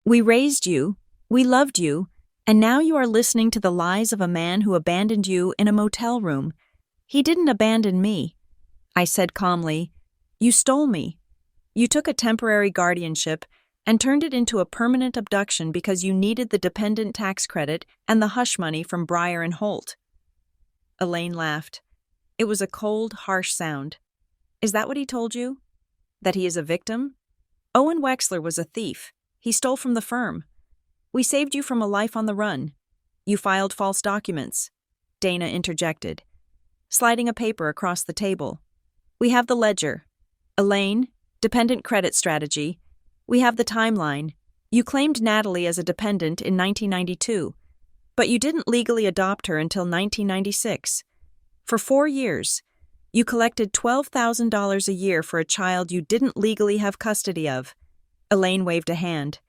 We raised you, we loved you, and now you are listening to the lies of a man who abandoned you in a motel room. He didn't abandon me. I said calmly, you stole me. You took a temporary guardianship and turned it into a permanent abduction because you needed the dependent tax credit and the hush money from Breyer and Holt. Elaine laughed. It was a cold, harsh sound. Is that what he told you? That he is a victim? Owen Wexler was a thief. He stole from the firm. We saved you from a life on the run. You filed false documents. Dana interjected, sliding a paper across the table. We have the ledger. Elaine, dependent credit strategy. We have the timeline. You claimed Natalie as a dependent in 1992, but you didn't legally adopt her until 1996. For 4 years, you collected $12,000 a year for a child you didn't legally have custody of. Elaine waved a hand.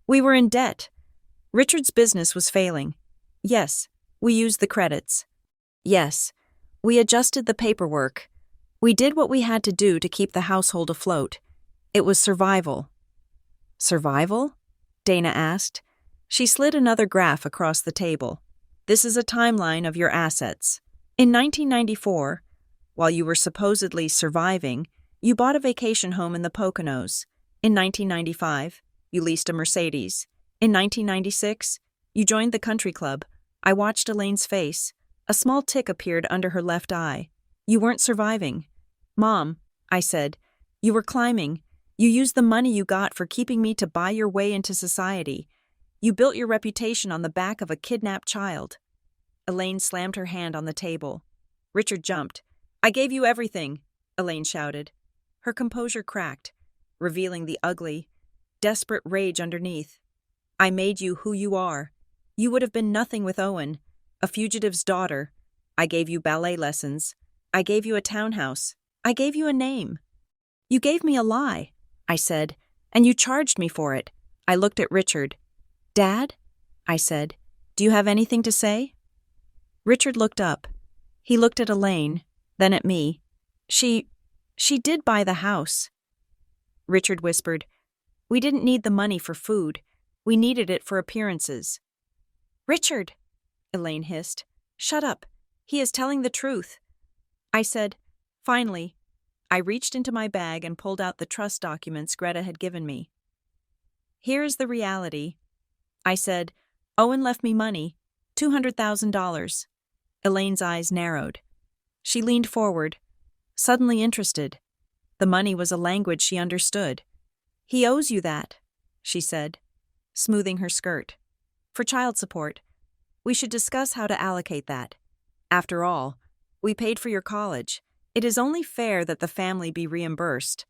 We were in debt. Richard's business was failing. Yes, we used the credits. Yes, we adjusted the paperwork. We did what we had to do to keep the household afloat. It was survival. Survival? Dana asked. She slid another graph across the table. This is a timeline of your assets. In 1994, while you were supposedly surviving, you bought a vacation home in the Poconos. In 1995, you leased a Mercedes. In 1996, you joined the country club. I watched Elaine's face. A small tick appeared under her left eye. You weren't surviving. Mom, I said, you were climbing. You used the money you got for keeping me to buy your way into society. You built your reputation on the back of a kidnapped child. Elaine slammed her hand on the table. Richard jumped. I gave you everything, Elaine shouted. Her composure cracked, revealing the ugly, desperate rage underneath. I made you who you are. You would have been nothing with Owen, a fugitive's daughter. I gave you ballet lessons. I gave you a townhouse. I gave you a name. You gave me a lie, I said, and you charged me for it. I looked at Richard. Dad? I said, do you have anything to say? Richard looked up. He looked at Elaine, then at me. She did buy the house. Richard whispered, we didn't need the money for food. We needed it for appearances. Richard, Elaine hissed. Shut up. He is telling the truth. I said, finally. I reached into my bag and pulled out the trust documents Greta had given me. Here is the reality. I said, Owen left me money, $200,000. Elaine's eyes narrowed. She leaned forward, suddenly interested. The money was a language she understood. He owes you that, she said, smoothing her skirt. For child support. We should discuss how to allocate that. After all, we paid for your college. It is only fair that the family be reimbursed.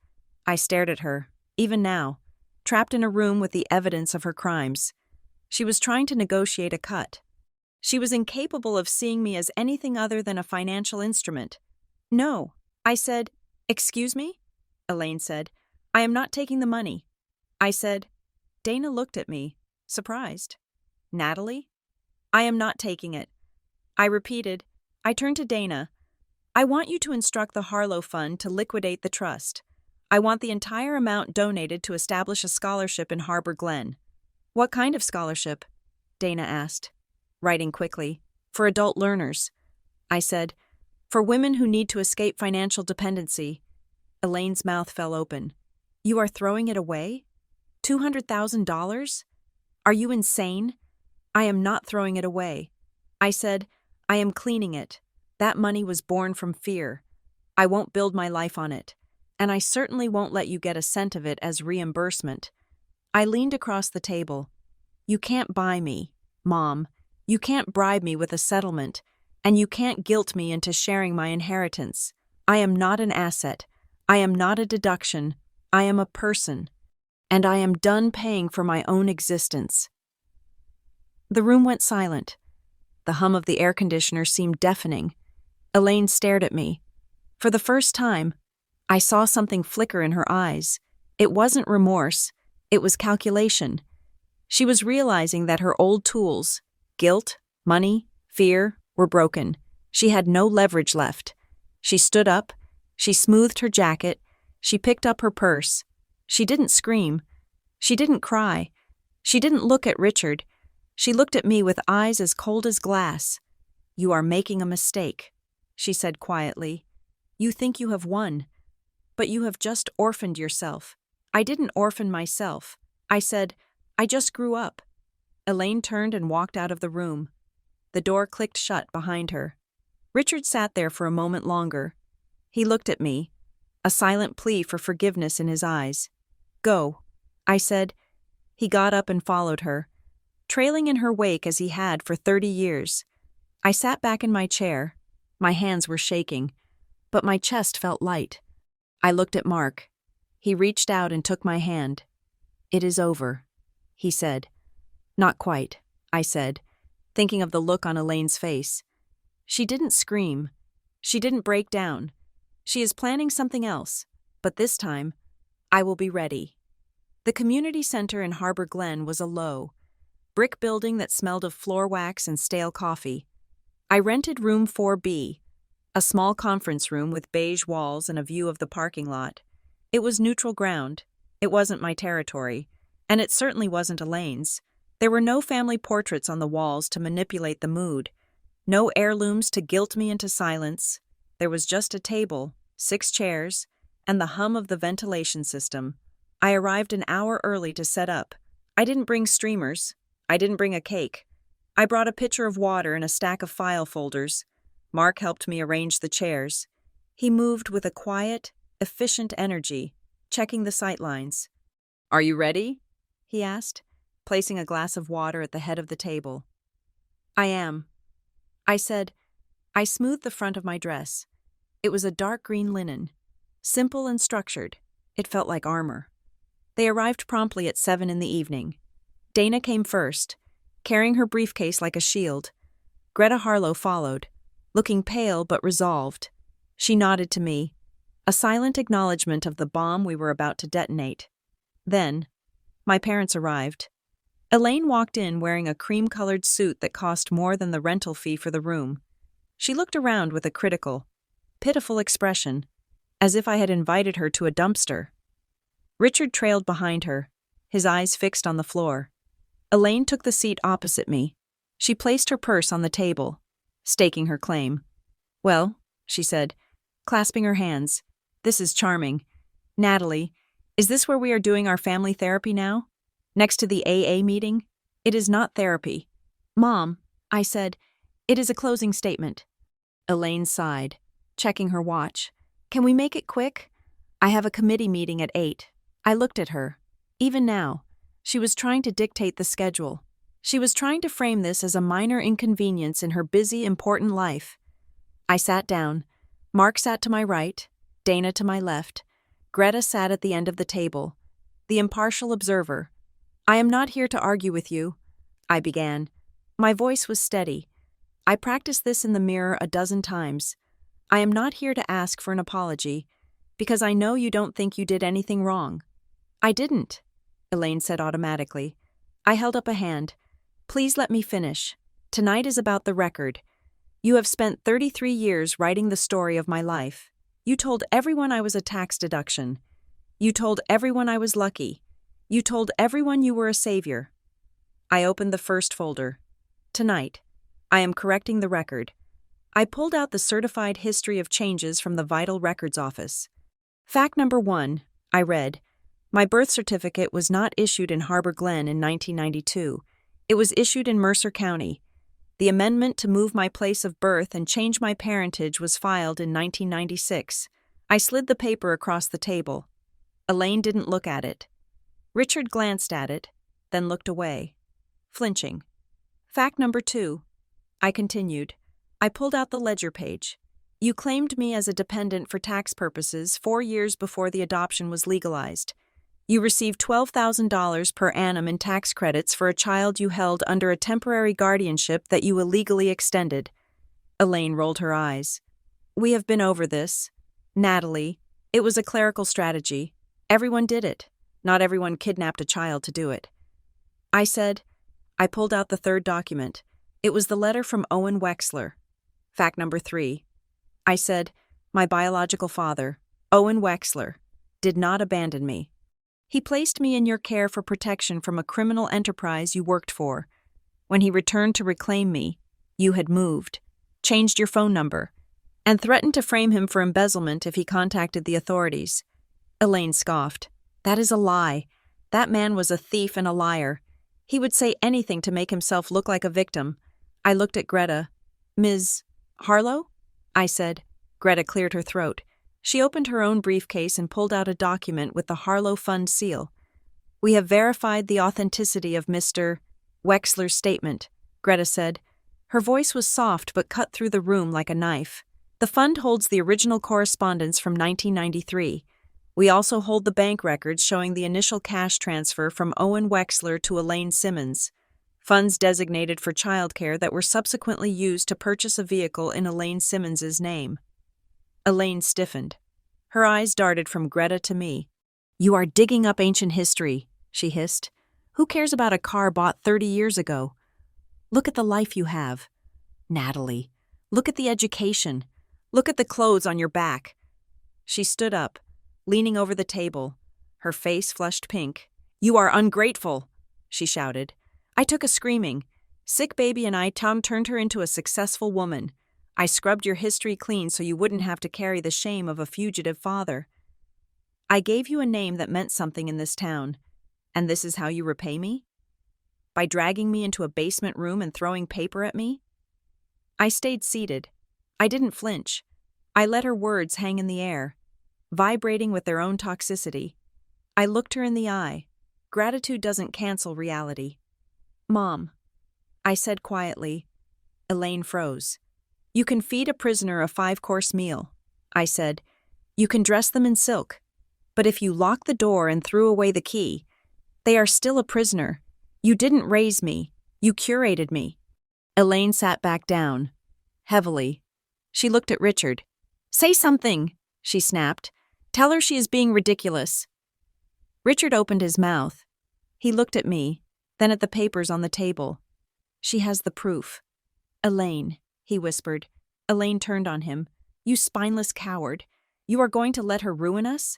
I stared at her, even now, trapped in a room with the evidence of her crimes. She was trying to negotiate a cut. She was incapable of seeing me as anything other than a financial instrument. No, I said. Excuse me? Elaine said. I am not taking the money. I said. Dana looked at me, surprised. Natalie? I am not taking it. I repeated. I turned to Dana. I want you to instruct the Harlow Fund to liquidate the trust. I want the entire amount donated to establish a scholarship in Harbor Glen. What kind of scholarship? Dana asked, writing quickly. For adult learners. I said, for women who need to escape financial dependency. Elaine's mouth fell open. You are throwing it away? $200,000? Are you insane? I am not throwing it away. I said, I am cleaning it. That money was born from fear. I won't build my life on it. And I certainly won't let you get a cent of it as reimbursement. I leaned across the table. You can't buy me, Mom. You can't bribe me with a settlement. And you can't guilt me into sharing my inheritance. I am not an asset. I am not a deduction. I am a person. And I am done paying for my own existence. The room went silent. The hum of the air conditioner seemed deafening. Elaine stared at me. For the first time, I saw something flicker in her eyes. It wasn't remorse, it was calculation. She was realizing that her old tools, guilt, money, fear, were broken. She had no leverage left. She stood up, she smoothed her jacket, she picked up her purse. She didn't scream. She didn't cry. She didn't look at Richard. She looked at me with eyes as cold as glass. "You are making a mistake," she said quietly. "You think you have won, but you have just orphaned yourself." I didn't orphan myself. I said, "I just grew up." Elaine turned and walked out of the room. The door clicked shut behind her. Richard sat there for a moment longer. He looked at me, a silent plea for forgiveness in his eyes. "Go," I said. He got up and followed her, trailing in her wake as he had for 30 years. I sat back in my chair. My hands were shaking, but my chest felt light. I looked at Mark. He reached out and took my hand. "It is over," he said. "Not quite," I said, thinking of the look on Elaine's face. She didn't scream. She didn't break down. She is planning something else, but this time, I will be ready. The community center in Harbor Glen was a low, brick building that smelled of floor wax and stale coffee. I rented room 4B, a small conference room with beige walls and a view of the parking lot. It was neutral ground. It wasn't my territory, and it certainly wasn't Elaine's. There were no family portraits on the walls to manipulate the mood, no heirlooms to guilt me into silence. There was just a table, 6 chairs, and the hum of the ventilation system. I arrived an hour early to set up. I didn't bring streamers. I didn't bring a cake. I brought a pitcher of water and a stack of file folders. Mark helped me arrange the chairs. He moved with a quiet, efficient energy, checking the sightlines. "Are you ready?" he asked, placing a glass of water at the head of the table. "I am," I said. I smoothed the front of my dress. It was a dark green linen, simple and structured. It felt like armor. They arrived promptly at 7 in the evening. Dana came first, carrying her briefcase like a shield. Greta Harlow followed, looking pale but resolved. She nodded to me, a silent acknowledgement of the bomb we were about to detonate. Then, my parents arrived. Elaine walked in wearing a cream-colored suit that cost more than the rental fee for the room. She looked around with a critical, pitiful expression, as if I had invited her to a dumpster. Richard trailed behind her, his eyes fixed on the floor. Elaine took the seat opposite me. She placed her purse on the table, staking her claim. "Well," she said, clasping her hands, "this is charming. Natalie, is this where we are doing our family therapy now? Next to the AA meeting? It is not therapy." "Mom," I said, "it is a closing statement." Elaine sighed, checking her watch. "Can we make it quick? I have a committee meeting at 8. I looked at her. Even now, she was trying to dictate the schedule. She was trying to frame this as a minor inconvenience in her busy, important life. I sat down. Mark sat to my right, Dana to my left. Greta sat at the end of the table, the impartial observer. "I am not here to argue with you," I began. My voice was steady. I practiced this in the mirror a dozen times. "I am not here to ask for an apology, because I know you don't think you did anything wrong." "I didn't," Elaine said automatically. I held up a hand. "Please let me finish. Tonight is about the record. You have spent 33 years writing the story of my life. You told everyone I was a tax deduction. You told everyone I was lucky. You told everyone you were a savior." I opened the first folder. "Tonight, I am correcting the record." I pulled out the certified history of changes from the Vital Records Office. "Fact number 1, I read. My birth certificate was not issued in Harbor Glen in 1992. It was issued in Mercer County. The amendment to move my place of birth and change my parentage was filed in 1996. I slid the paper across the table. Elaine didn't look at it. Richard glanced at it, then looked away, flinching. "Fact number 2, I continued. I pulled out the ledger page. You claimed me as a dependent for tax purposes 4 years before the adoption was legalized. You received $12,000 per annum in tax credits for a child you held under a temporary guardianship that you illegally extended." Elaine rolled her eyes. "We have been over this. Natalie, it was a clerical strategy. Everyone did it. Not everyone kidnapped a child to do it. I said, I pulled out the third document. It was the letter from Owen Wexler. Fact number 3. I said, my biological father, Owen Wexler, did not abandon me. He placed me in your care for protection from a criminal enterprise you worked for. When he returned to reclaim me, you had moved, changed your phone number, and threatened to frame him for embezzlement if he contacted the authorities. Elaine scoffed. That is a lie. That man was a thief and a liar. He would say anything to make himself look like a victim. I looked at Greta. Ms. Harlow? I said. Greta cleared her throat. She opened her own briefcase and pulled out a document with the Harlow Fund seal. We have verified the authenticity of Mr. Wexler's statement, Greta said. Her voice was soft but cut through the room like a knife. The fund holds the original correspondence from 1993. We also hold the bank records showing the initial cash transfer from Owen Wexler to Elaine Simmons, funds designated for childcare that were subsequently used to purchase a vehicle in Elaine Simmons's name. Elaine stiffened. Her eyes darted from Greta to me. You are digging up ancient history, she hissed. Who cares about a car bought 30 years ago? Look at the life you have. Natalie, look at the education. Look at the clothes on your back. She stood up, leaning over the table, her face flushed pink. You are ungrateful, she shouted. I took a screaming. Sick baby and I turned her into a successful woman. I scrubbed your history clean so you wouldn't have to carry the shame of a fugitive father. I gave you a name that meant something in this town, and this is how you repay me? By dragging me into a basement room and throwing paper at me? I stayed seated. I didn't flinch. I let her words hang in the air, vibrating with their own toxicity. I looked her in the eye. Gratitude doesn't cancel reality. Mom, I said quietly. Elaine froze. You can feed a prisoner a 5-course meal, I said. You can dress them in silk. But if you lock the door and threw away the key, they are still a prisoner. You didn't raise me. You curated me. Elaine sat back down, heavily. She looked at Richard. Say something, she snapped. Tell her she is being ridiculous. Richard opened his mouth. He looked at me, then at the papers on the table. She has the proof. Elaine, he whispered. Elaine turned on him. You spineless coward. You are going to let her ruin us?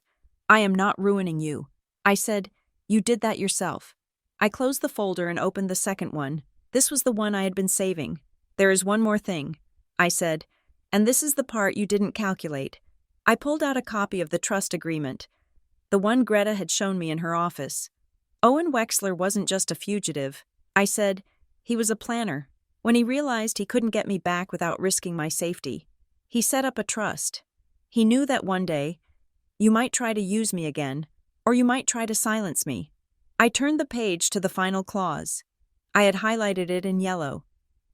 I am not ruining you. I said, you did that yourself. I closed the folder and opened the second one. This was the one I had been saving. There is one more thing, I said, and this is the part you didn't calculate. I pulled out a copy of the trust agreement, the one Greta had shown me in her office. Owen Wexler wasn't just a fugitive. I said, he was a planner. When he realized he couldn't get me back without risking my safety, he set up a trust. He knew that one day, you might try to use me again, or you might try to silence me. I turned the page to the final clause. I had highlighted it in yellow.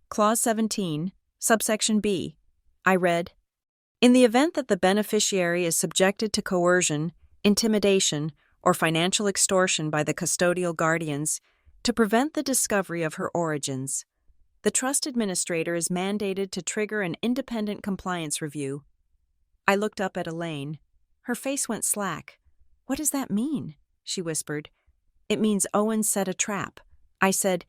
Clause 17, subsection B. I read, in the event that the beneficiary is subjected to coercion, intimidation, or financial extortion by the custodial guardians to prevent the discovery of her origins, the trust administrator is mandated to trigger an independent compliance review. I looked up at Elaine. Her face went slack. What does that mean? She whispered. It means Owen set a trap. I said,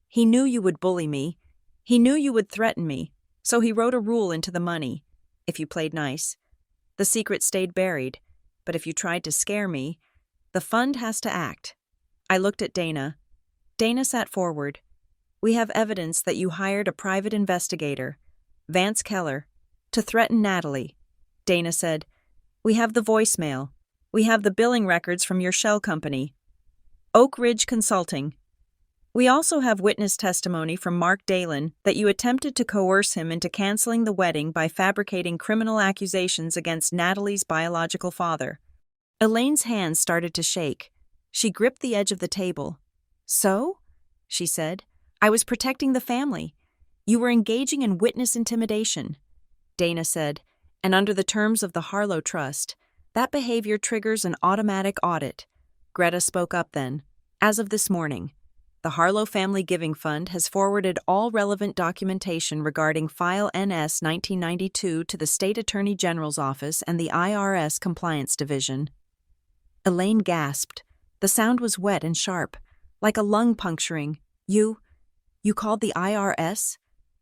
he knew you would bully me. He knew you would threaten me, so he wrote a rule into the money. If you played nice, the secret stayed buried, but if you tried to scare me, the fund has to act. I looked at Dana. Dana sat forward. We have evidence that you hired a private investigator, Vance Keller, to threaten Natalie. Dana said, we have the voicemail. We have the billing records from your shell company, Oak Ridge Consulting. We also have witness testimony from Mark Dalen that you attempted to coerce him into canceling the wedding by fabricating criminal accusations against Natalie's biological father. Elaine's hands started to shake. She gripped the edge of the table. So? She said. I was protecting the family. You were engaging in witness intimidation. Dana said, and under the terms of the Harlow Trust, that behavior triggers an automatic audit. Greta spoke up then. As of this morning, the Harlow Family Giving Fund has forwarded all relevant documentation regarding File NS 1992 to the State Attorney General's Office and the IRS Compliance Division. Elaine gasped. The sound was wet and sharp, like a lung puncturing. You called the IRS?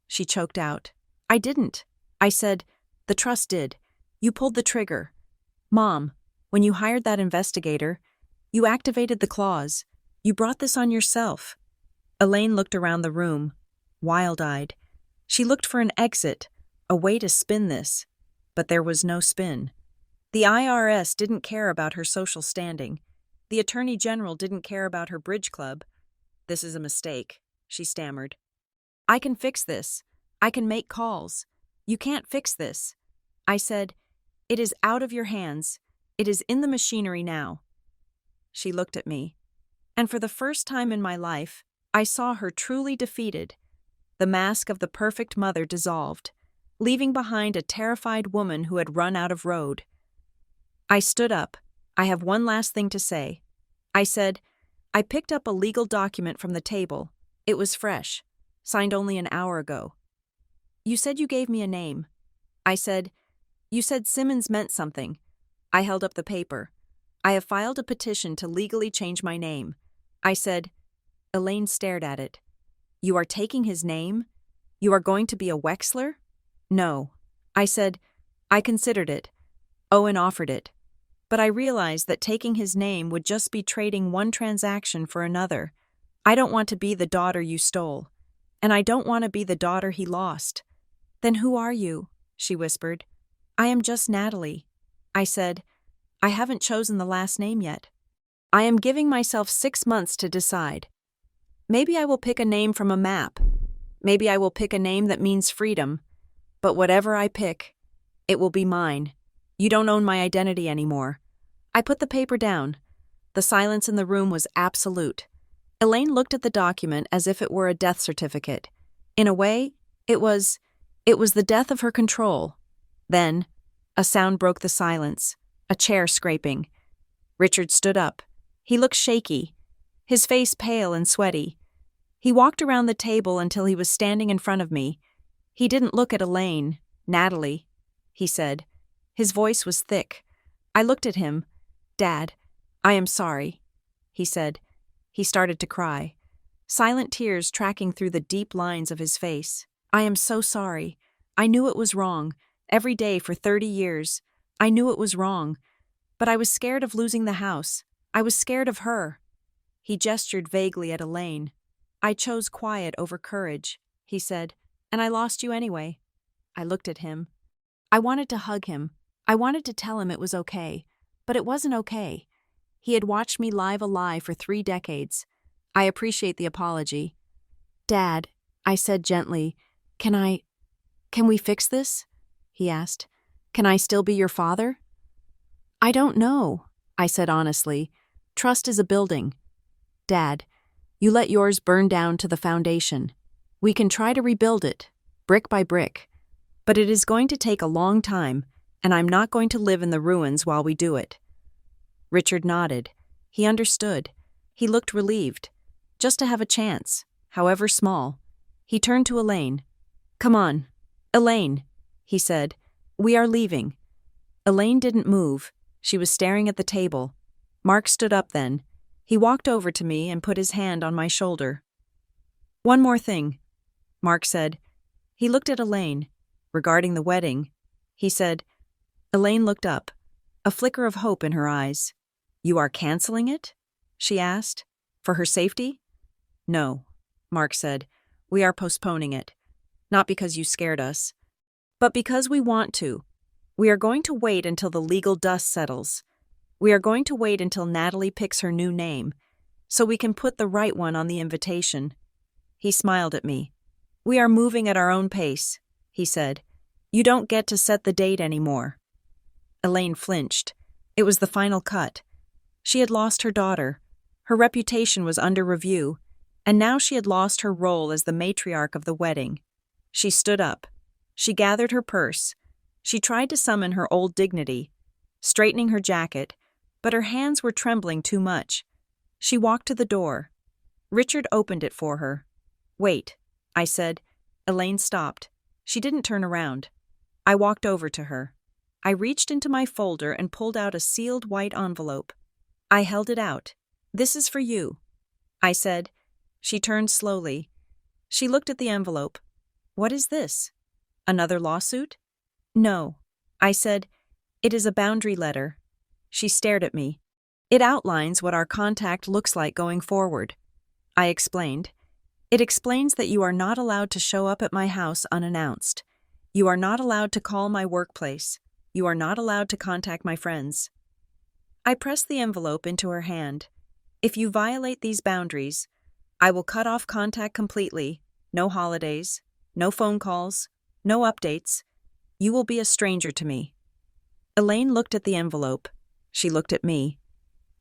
She choked out. I didn't. I said, the trust did. You pulled the trigger. Mom, when you hired that investigator, you activated the clause. You brought this on yourself. Elaine looked around the room, wild-eyed. She looked for an exit, a way to spin this, but there was no spin. The IRS didn't care about her social standing. The Attorney General didn't care about her bridge club. This is a mistake, she stammered. I can fix this. I can make calls. You can't fix this. I said, it is out of your hands. It is in the machinery now. She looked at me, and for the first time in my life, I saw her truly defeated. The mask of the perfect mother dissolved, leaving behind a terrified woman who had run out of road. I stood up. I have one last thing to say. I said, I picked up a legal document from the table. It was fresh, signed only an hour ago. You said you gave me a name. I said, you said Simmons meant something. I held up the paper. I have filed a petition to legally change my name. I said, Elaine stared at it. You are taking his name? You are going to be a Wexler? No. I said, I considered it. Owen offered it. But I realized that taking his name would just be trading one transaction for another. I don't want to be the daughter you stole. And I don't want to be the daughter he lost. Then who are you? She whispered. I am just Natalie. I said, I haven't chosen the last name yet. I am giving myself 6 months to decide. Maybe I will pick a name from a map. Maybe I will pick a name that means freedom. But whatever I pick, it will be mine. You don't own my identity anymore. I put the paper down. The silence in the room was absolute. Elaine looked at the document as if it were a death certificate. In a way, it was the death of her control. Then, a sound broke the silence. A chair scraping. Richard stood up. He looked shaky, his face pale and sweaty. He walked around the table until he was standing in front of me. He didn't look at Elaine. Natalie, he said. His voice was thick. I looked at him. Dad, I am sorry, he said. He started to cry, silent tears tracking through the deep lines of his face. I am so sorry. I knew it was wrong. Every day for 30 years. I knew it was wrong. But I was scared of losing the house. I was scared of her. He gestured vaguely at Elaine. I chose quiet over courage, he said, and I lost you anyway. I looked at him. I wanted to hug him. I wanted to tell him it was okay. But it wasn't okay. He had watched me live a lie for 3 decades. I appreciate the apology. Dad, I said gently, can we fix this? He asked. Can I still be your father? I don't know, I said honestly. Trust is a building. Dad, you let yours burn down to the foundation. We can try to rebuild it, brick by brick. But it is going to take a long time, and I'm not going to live in the ruins while we do it. Richard nodded. He understood. He looked relieved. Just to have a chance, however small. He turned to Elaine. Come on. Elaine, he said. We are leaving. Elaine didn't move. She was staring at the table. Mark stood up then. He walked over to me and put his hand on my shoulder. One more thing, Mark said. He looked at Elaine. Regarding the wedding, he said. Elaine looked up, a flicker of hope in her eyes. You are canceling it? She asked. For her safety? No, Mark said. We are postponing it. Not because you scared us, but because we want to. We are going to wait until the legal dust settles. We are going to wait until Natalie picks her new name, so we can put the right one on the invitation. He smiled at me. We are moving at our own pace, he said. You don't get to set the date anymore. Elaine flinched. It was the final cut. She had lost her daughter. Her reputation was under review, and now she had lost her role as the matriarch of the wedding. She stood up. She gathered her purse. She tried to summon her old dignity, straightening her jacket, but her hands were trembling too much. She walked to the door. Richard opened it for her. Wait, I said. Elaine stopped. She didn't turn around. I walked over to her. I reached into my folder and pulled out a sealed white envelope. I held it out. This is for you, I said. She turned slowly. She looked at the envelope. What is this? Another lawsuit? No, I said. It is a boundary letter. She stared at me. It outlines what our contact looks like going forward. I explained. It explains that you are not allowed to show up at my house unannounced. You are not allowed to call my workplace. You are not allowed to contact my friends. I pressed the envelope into her hand. If you violate these boundaries, I will cut off contact completely. No holidays, no phone calls, no updates. You will be a stranger to me. Elaine looked at the envelope. She looked at me.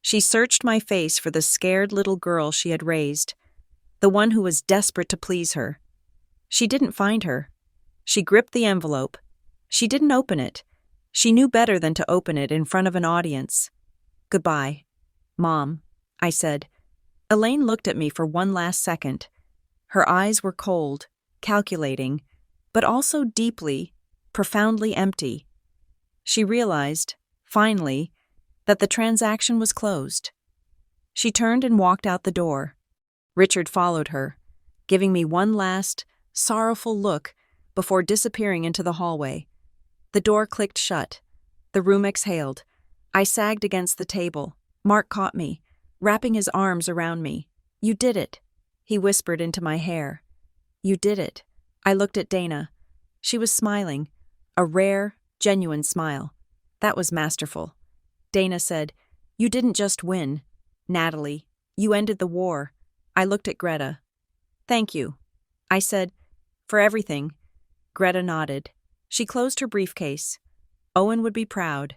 She searched my face for the scared little girl she had raised, the one who was desperate to please her. She didn't find her. She gripped the envelope. She didn't open it. She knew better than to open it in front of an audience. Goodbye, Mom, I said. Elaine looked at me for one last second. Her eyes were cold, calculating, but also deeply, profoundly empty. She realized, finally, that the transaction was closed. She turned and walked out the door. Richard followed her, giving me one last, sorrowful look before disappearing into the hallway. The door clicked shut. The room exhaled. I sagged against the table. Mark caught me, wrapping his arms around me. You did it, he whispered into my hair. You did it. I looked at Dana. She was smiling, a rare, genuine smile. That was masterful. Dana said, You didn't just win, Natalie. You ended the war. I looked at Greta. Thank you, I said, for everything. Greta nodded. She closed her briefcase. Owen would be proud.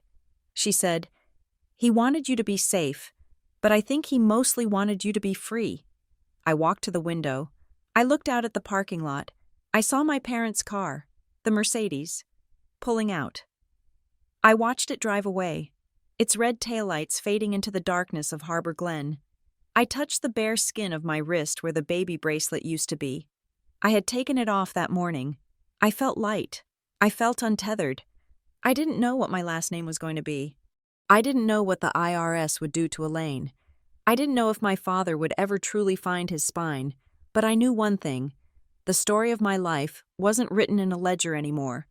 She said, He wanted you to be safe, but I think he mostly wanted you to be free. I walked to the window. I looked out at the parking lot. I saw my parents' car, the Mercedes, pulling out. I watched it drive away, its red taillights fading into the darkness of Harbor Glen. I touched the bare skin of my wrist where the baby bracelet used to be. I had taken it off that morning. I felt light. I felt untethered. I didn't know what my last name was going to be. I didn't know what the IRS would do to Elaine. I didn't know if my father would ever truly find his spine, but I knew one thing. The story of my life wasn't written in a ledger anymore.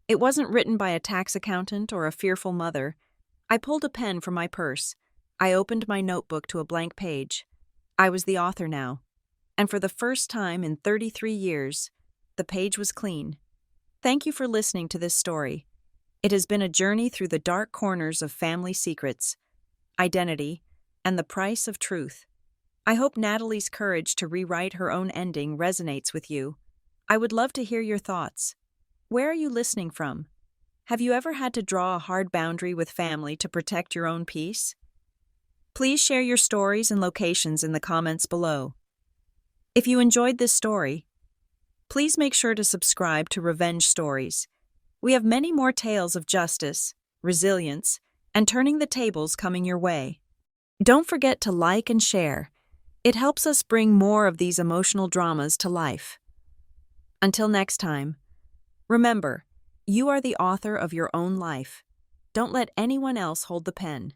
It wasn't written by a tax accountant or a fearful mother. I pulled a pen from my purse. I opened my notebook to a blank page. I was the author now. And for the first time in 33 years, the page was clean. Thank you for listening to this story. It has been a journey through the dark corners of family secrets, identity, and the price of truth. I hope Natalie's courage to rewrite her own ending resonates with you. I would love to hear your thoughts. Where are you listening from? Have you ever had to draw a hard boundary with family to protect your own peace? Please share your stories and locations in the comments below. If you enjoyed this story, please make sure to subscribe to Revenge Stories. We have many more tales of justice, resilience, and turning the tables coming your way. Don't forget to like and share. It helps us bring more of these emotional dramas to life. Until next time, remember, you are the author of your own life. Don't let anyone else hold the pen.